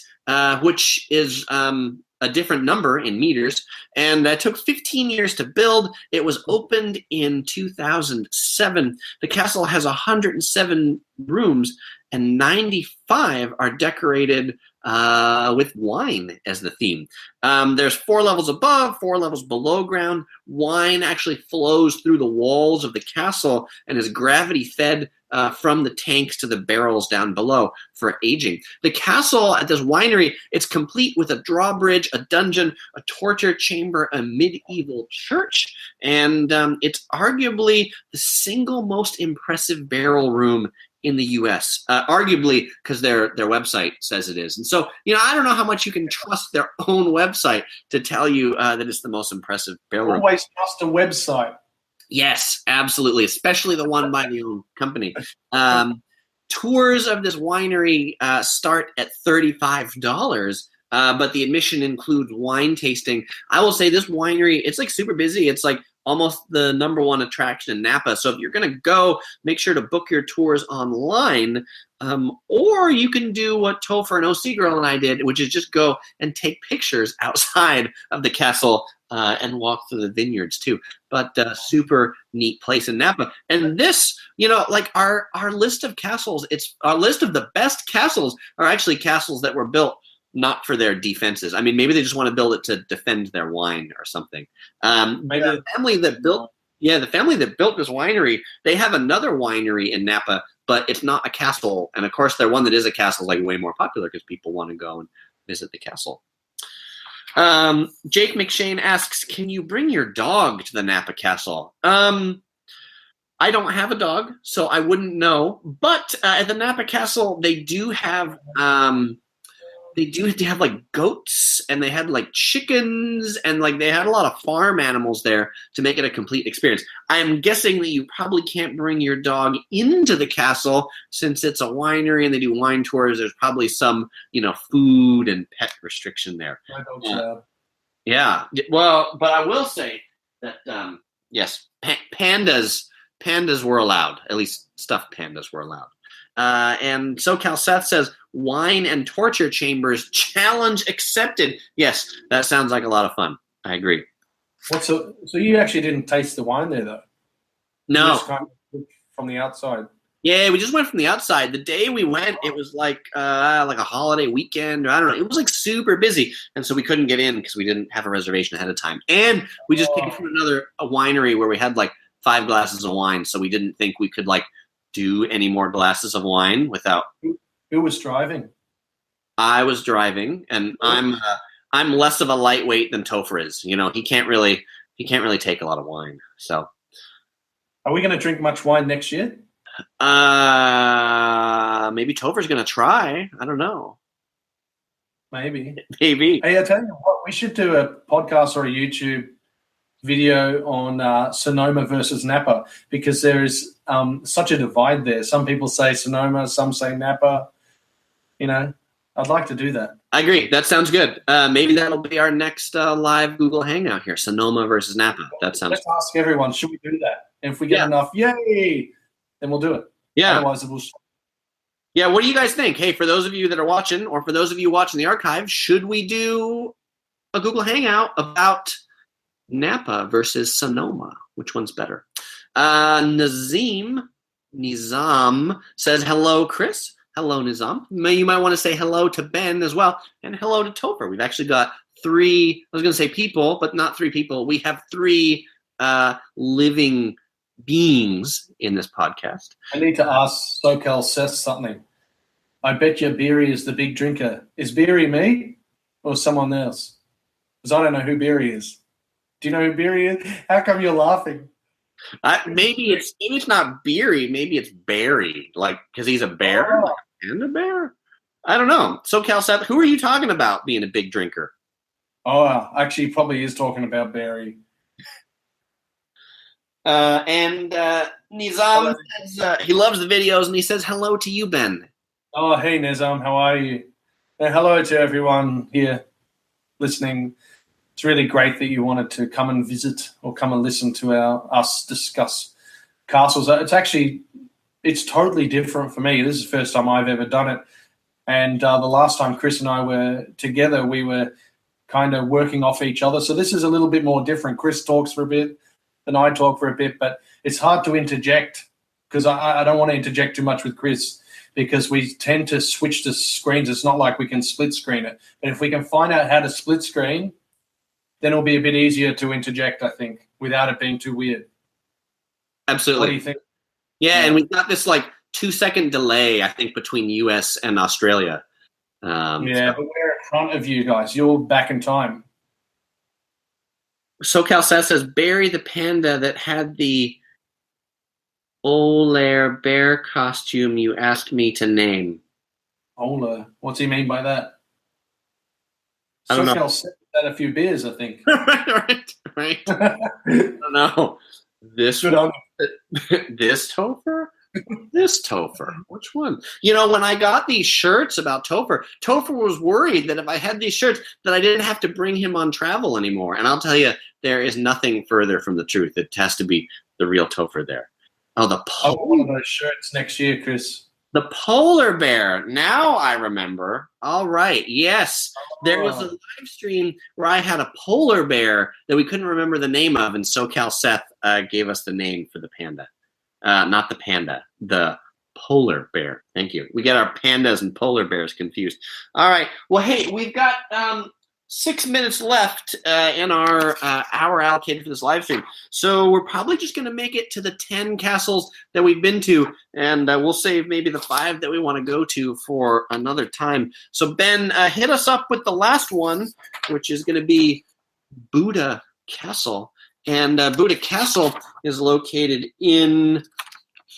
B: which is a different number in meters, and it took 15 years to build. It was opened in 2007. The castle has 107 rooms, and 95 are decorated with wine as the theme. There's 4 levels above, 4 levels below ground. Wine actually flows through the walls of the castle and is gravity fed from the tanks to the barrels down below for aging. The castle at this winery, it's complete with a drawbridge, a dungeon, a torture chamber, a medieval church, and it's arguably the single most impressive barrel room in the U.S., arguably because their website says it is. And so, I don't know how much you can trust their own website to tell you that it's the most impressive barrel room.
C: Always trust a website.
B: Yes, absolutely, especially the one by the own company. Tours of this winery start at $35, but the admission includes wine tasting. I will say this winery, it's like super busy. It's like almost the number one attraction in Napa. So if you're going to go, make sure to book your tours online, or you can do what Topher and OC Girl and I did, which is just go and take pictures outside of the castle and walk through the vineyards too. But super neat place in Napa. And this, like our list of castles, it's our list of the best castles are actually castles that were built not for their defenses. I mean, maybe they just want to build it to defend their wine or something. The family that built this winery, they have another winery in Napa, but it's not a castle. And of course, their one that is a castle is like way more popular because people want to go and visit the castle. Jake McShane asks, can you bring your dog to the Napa Castle? I don't have a dog, so I wouldn't know. But at the Napa Castle, they do have like goats, and they had like chickens, and like they had a lot of farm animals there to make it a complete experience. I am guessing that you probably can't bring your dog into the castle since it's a winery and they do wine tours. There's probably some, food and pet restriction there. Yeah. Well, but I will say that yes, pandas were allowed. At least stuffed pandas were allowed. And SoCal Seth says, wine and torture chambers, challenge accepted. Yes, that sounds like a lot of fun. I agree.
C: So you actually didn't taste the wine there, though?
B: No.
C: You just kind of from the outside?
B: Yeah, we just went from the outside. The day we went, it was like a holiday weekend. I don't know. It was like super busy, and so we couldn't get in because we didn't have a reservation ahead of time. And we just came from a winery where we had like 5 glasses of wine, so we didn't think we could like do any more glasses of wine without.
C: Who was driving?
B: I was driving, and I'm less of a lightweight than Topher is. He can't really take a lot of wine. So,
C: are we going to drink much wine next year?
B: Maybe Topher's going to try. I don't know.
C: Maybe.
B: Hey,
C: I tell you what, we should do a podcast or a YouTube video on Sonoma versus Napa, because there is such a divide there. Some people say Sonoma, some say Napa. I'd like to do that.
B: I agree. That sounds good. Maybe that'll be our next live Google Hangout here. Sonoma versus Napa. That sounds.
C: Let's ask everyone. Should we do that? And if we get enough, yay, then we'll do it.
B: Yeah.
C: Otherwise, it will.
B: Yeah. What do you guys think? Hey, for those of you that are watching, or for those of you watching the archive, should we do a Google Hangout about Napa versus Sonoma? Which one's better? Nizam says, hello, Chris. Hello, Nizam. You might want to say hello to Ben as well, and hello to Topher. We've actually got 3, I was going to say people, but not 3 people. We have 3 living beings in this podcast.
C: I need to ask SoCal Seth something. I bet you Beery is the big drinker. Is Beery me or someone else? Because I don't know who Beery is. Do you know who Beery is? How come you're laughing?
B: Maybe it's not Beery. Maybe it's Barry, like because he's a bear and a bear. I don't know. SoCal Seth, who are you talking about being a big drinker?
C: Oh, actually, probably is talking about Barry.
B: And Nizam says, he loves the videos, and he says hello to you, Ben.
C: Oh, hey, Nizam, how are you? Hello to everyone here listening. It's really great that you wanted to come and visit or come and listen to us discuss castles. It's totally different for me. This is the first time I've ever done it. And the last time Chris and I were together, we were kind of working off each other. So this is a little bit more different. Chris talks for a bit, and I talk for a bit, but it's hard to interject because I don't want to interject too much with Chris because we tend to switch the screens. It's not like we can split screen it. But if we can find out how to split screen, then it'll be a bit easier to interject, I think, without it being too weird.
B: Absolutely.
C: What do you think?
B: Yeah, and we've got this 2-second delay, I think, between US and Australia.
C: But we're in front of you guys. You're back in time.
B: SoCal Seth says, Barry the panda that had the Olair bear costume you asked me to name.
C: Ola. What's he mean by that?
B: I don't know.
C: SoCal Seth had a few beers, I think.
B: right. I don't know. This one? This Topher? This Topher? Which one? When I got these shirts about Topher was worried that if I had these shirts that I didn't have to bring him on travel anymore. And I'll tell you, there is nothing further from the truth. It has to be the real Topher there. Oh,
C: I want one of those shirts next year, Chris.
B: The polar bear. Now I remember. All right. Yes. There was a live stream where I had a polar bear that we couldn't remember the name of, and SoCal Seth gave us the name for the panda. Not the panda, the polar bear. Thank you. We get our pandas and polar bears confused. All right. Well, hey, we've got 6 minutes left in our hour allocated for this live stream. So we're probably just going to make it to the 10 castles that we've been to, and we'll save maybe the 5 that we want to go to for another time. So, Ben, hit us up with the last one, which is going to be Buda Castle. And Buda Castle is located in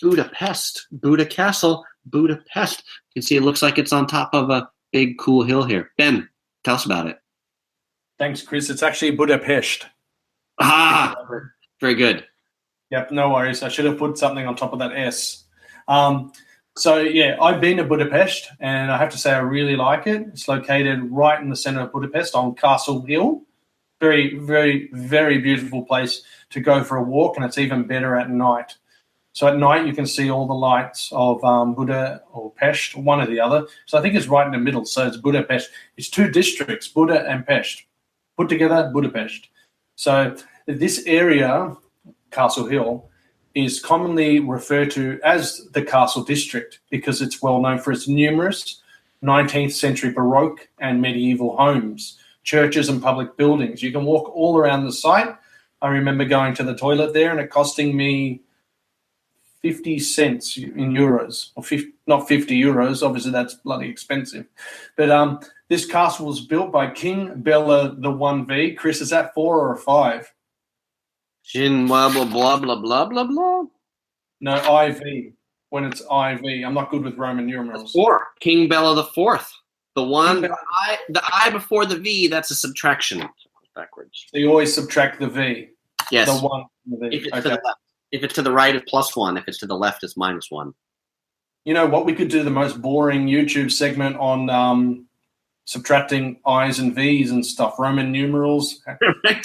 B: Budapest. Buda Castle, Budapest. You can see it looks like it's on top of a big, cool hill here. Ben, tell us about it.
C: Thanks, Chris. It's actually Budapest.
B: Ah, very good.
C: Yep, no worries. I should have put something on top of that S. I've been to Budapest, and I have to say I really like it. It's located right in the center of Budapest on Castle Hill. Very, very, very beautiful place to go for a walk, and it's even better at night. So at night, you can see all the lights of Buda or Pest, one or the other. So I think it's right in the middle. So it's Budapest. It's 2 districts, Buda and Pest. Put together, Budapest. So this area, Castle Hill, is commonly referred to as the Castle District because it's well known for its numerous 19th century Baroque and medieval homes, churches and public buildings. You can walk all around the site. I remember going to the toilet there and it costing me 50 cents in euros, or not 50 euros. Obviously, that's bloody expensive. But this castle was built by King Bela the 1V. Chris, is that 4 or a 5?
B: Shin blah blah blah blah blah blah blah.
C: No, IV. When it's IV, I'm not good with Roman numerals.
B: 4. King Bela the 4th. The one, the I before the V. That's a subtraction backwards.
C: So you always subtract the V.
B: Yes.
C: The 1 from the V.
B: If it's to the left. If it's to the right, it's +1. If it's to the left, it's -1.
C: You know what? We could do the most boring YouTube segment on subtracting I's and V's and stuff, Roman numerals.
B: Right.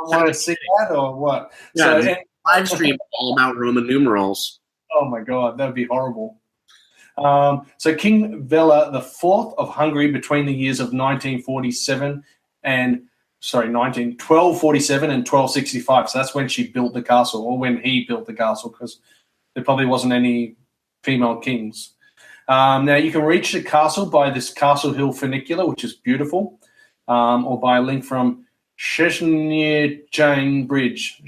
C: Want to see that or what?
B: Yeah, so, live stream all about Roman numerals.
C: Oh my God, that would be horrible. So King Bela the 4th of Hungary between the years of 1247 and 1265. So that's when she built the castle, or when he built the castle, because there probably wasn't any female kings. Now, you can reach the castle by this Castle Hill funicular, which is beautiful, or by a link from Szczeciny Chain Bridge,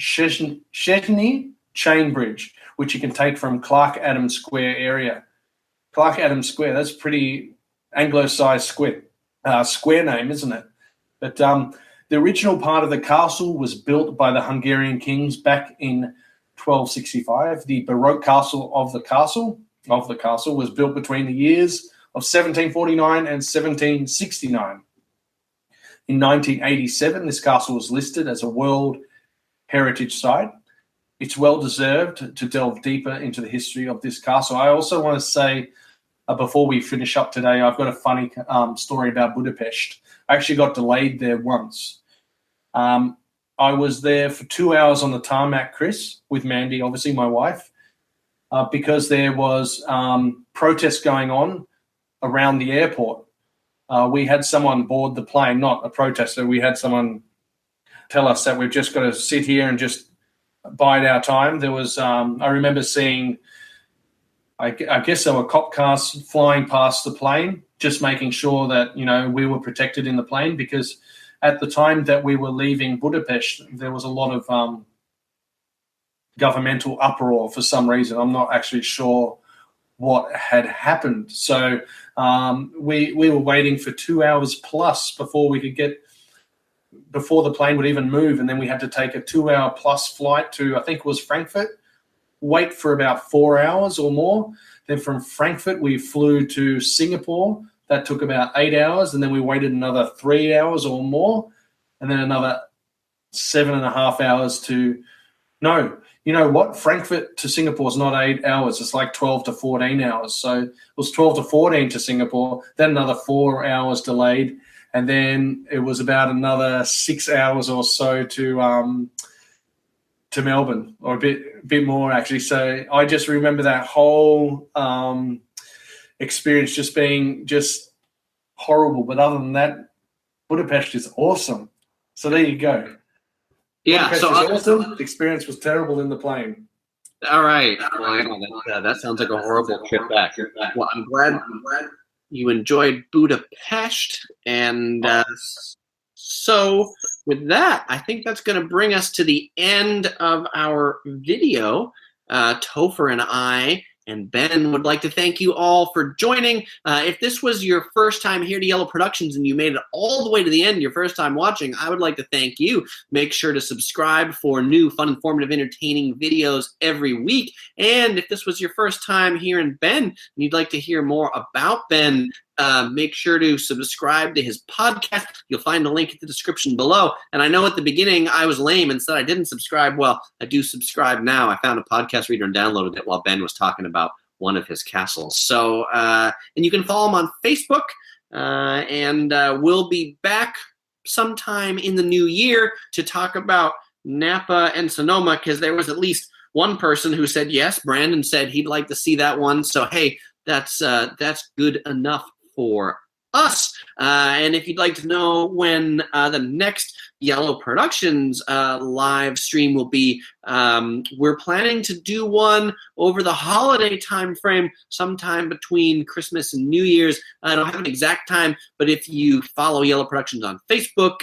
C: which you can take from Clark Adams Square area. Clark Adams Square, that's pretty Anglo-sized square name, isn't it? But the original part of the castle was built by the Hungarian kings back in 1265. The Baroque castle of the castle was built between the years of 1749 and 1769. In 1987, this castle was listed as a World Heritage Site. it's well deserved to delve deeper into the history of this castle. I also want to say, before we finish up today, I've got a funny story about Budapest. I actually got delayed there once. I was there for 2 hours on the tarmac, Chris, with Mandy, obviously my wife, because there was protests going on around the airport. We had someone board the plane, not a protester. We had someone tell us that we've just got to sit here and just bide our time. There was, I remember seeing, I guess there were cop cars flying past the plane, just making sure that, we were protected in the plane, because at the time that we were leaving Budapest, there was a lot of governmental uproar for some reason. I'm not actually sure what had happened. So we were waiting for 2 hours plus before the plane would even move. And then we had to take a 2 hour plus flight to, I think it was Frankfurt, wait for about 4 hours or more. Then from Frankfurt, we flew to Singapore. That took about 8 hours. And then we waited another 3 hours or more. And then another 7.5 hours no, you know what? Frankfurt to Singapore is not 8 hours. It's like 12 to 14 hours. So it was 12 to 14 to Singapore, then another 4 hours delayed. And then it was about another 6 hours or so to Melbourne, or a bit more actually. So I just remember that whole experience just being just horrible. But other than that, Budapest is awesome. So there you go.
B: Yeah,
C: Budapest is awesome. The experience was terrible in the plane.
B: All right. Well, I know that sounds like a horrible trip back. Well, I'm glad you enjoyed Budapest. And so with that, I think that's going to bring us to the end of our video. Topher and I and Ben would like to thank you all for joining. If this was your first time here to Yellow Productions and you made it all the way to the end, your first time watching, I would like to thank you. Make sure to subscribe for new, fun, informative, entertaining videos every week. And if this was your first time hearing Ben and you'd like to hear more about Ben, make sure to subscribe to his podcast. You'll find a link in the description below. And I know at the beginning I was lame and said I didn't subscribe. Well, I do subscribe now. I found a podcast reader and downloaded it while Ben was talking about one of his castles. So, and you can follow him on Facebook. And we'll be back sometime in the new year to talk about Napa and Sonoma, because there was at least one person who said yes. Brandon said he'd like to see that one. So, hey, that's good enough for us. And if you'd like to know when the next Yellow Productions live stream will be, we're planning to do one over the holiday time frame, sometime between Christmas and New Year's. I don't have an exact time, but if you follow Yellow Productions on Facebook,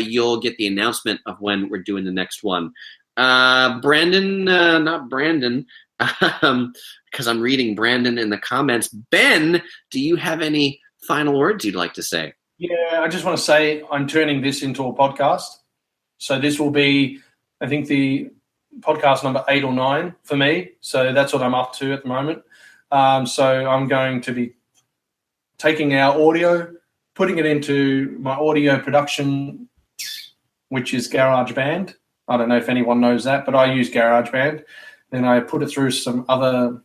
B: you'll get the announcement of when we're doing the next one. Brandon, not Brandon, because I'm reading Brandon in the comments. Ben, do you have any final words you'd like to say?
C: Yeah, I just want to say I'm turning this into a podcast. So this will be, I think, the podcast number 8 or 9 for me. So that's what I'm up to at the moment. So I'm going to be taking our audio, putting it into my audio production, which is GarageBand. I don't know if anyone knows that, but I use GarageBand. Then I put it through some other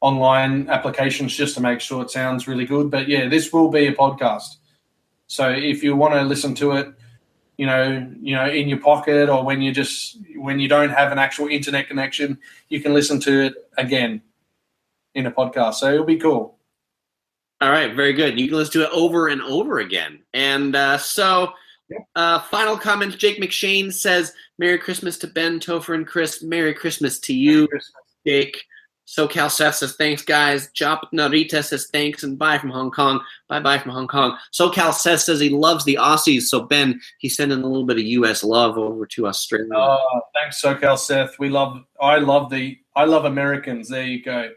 C: online applications just to make sure it sounds really good. But yeah, this will be a podcast. So if you want to listen to it, you know, in your pocket, or when you don't have an actual internet connection, you can listen to it again in a podcast. So it'll be cool.
B: All right, very good. You can listen to it over and over again. And final comments. Jake McShane says, Merry Christmas to Ben, Topher, and Chris. Merry Christmas to you, Jake. SoCal Seth says, thanks, guys. Jop Narita says, thanks, and bye from Hong Kong. Bye-bye from Hong Kong. SoCal Seth says he loves the Aussies. So, Ben, he's sending a little bit of U.S. love over to Australia.
C: Oh, thanks, SoCal Seth. I love Americans. There you go.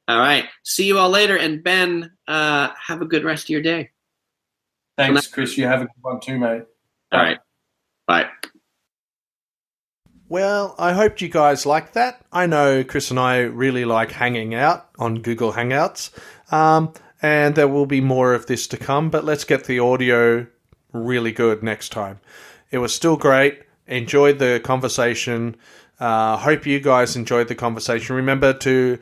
B: All right. See you all later. And, Ben, have a good rest of your day.
C: Thanks, Chris. You have a good one too, mate.
B: All right. Bye.
A: Well, I hoped you guys liked that. I know Chris and I really like hanging out on Google Hangouts, and there will be more of this to come, but let's get the audio really good next time. It was still great, enjoyed the conversation. Hope you guys enjoyed the conversation. Remember to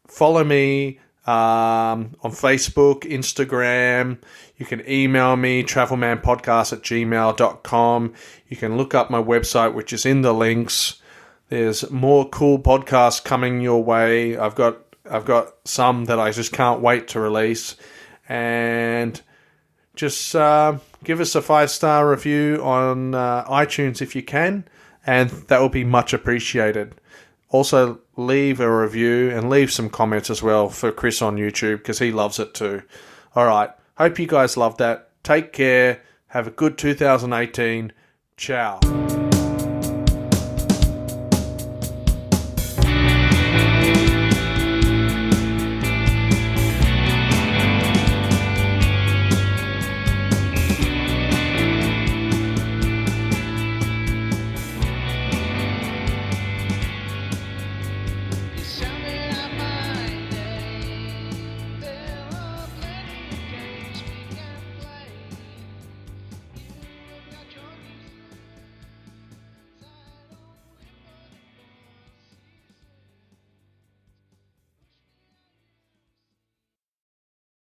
A: follow me on Facebook, Instagram. You can email me, travelmanpodcast@gmail.com. You can look up my website, which is in the links. There's more cool podcasts coming your way. I've got some that I just can't wait to release. And just give us a 5-star review on iTunes if you can, and that will be much appreciated. Also, leave a review and leave some comments as well for Chris on YouTube, because he loves it too. All right. Hope you guys love that. Take care. Have a good 2018. Ciao.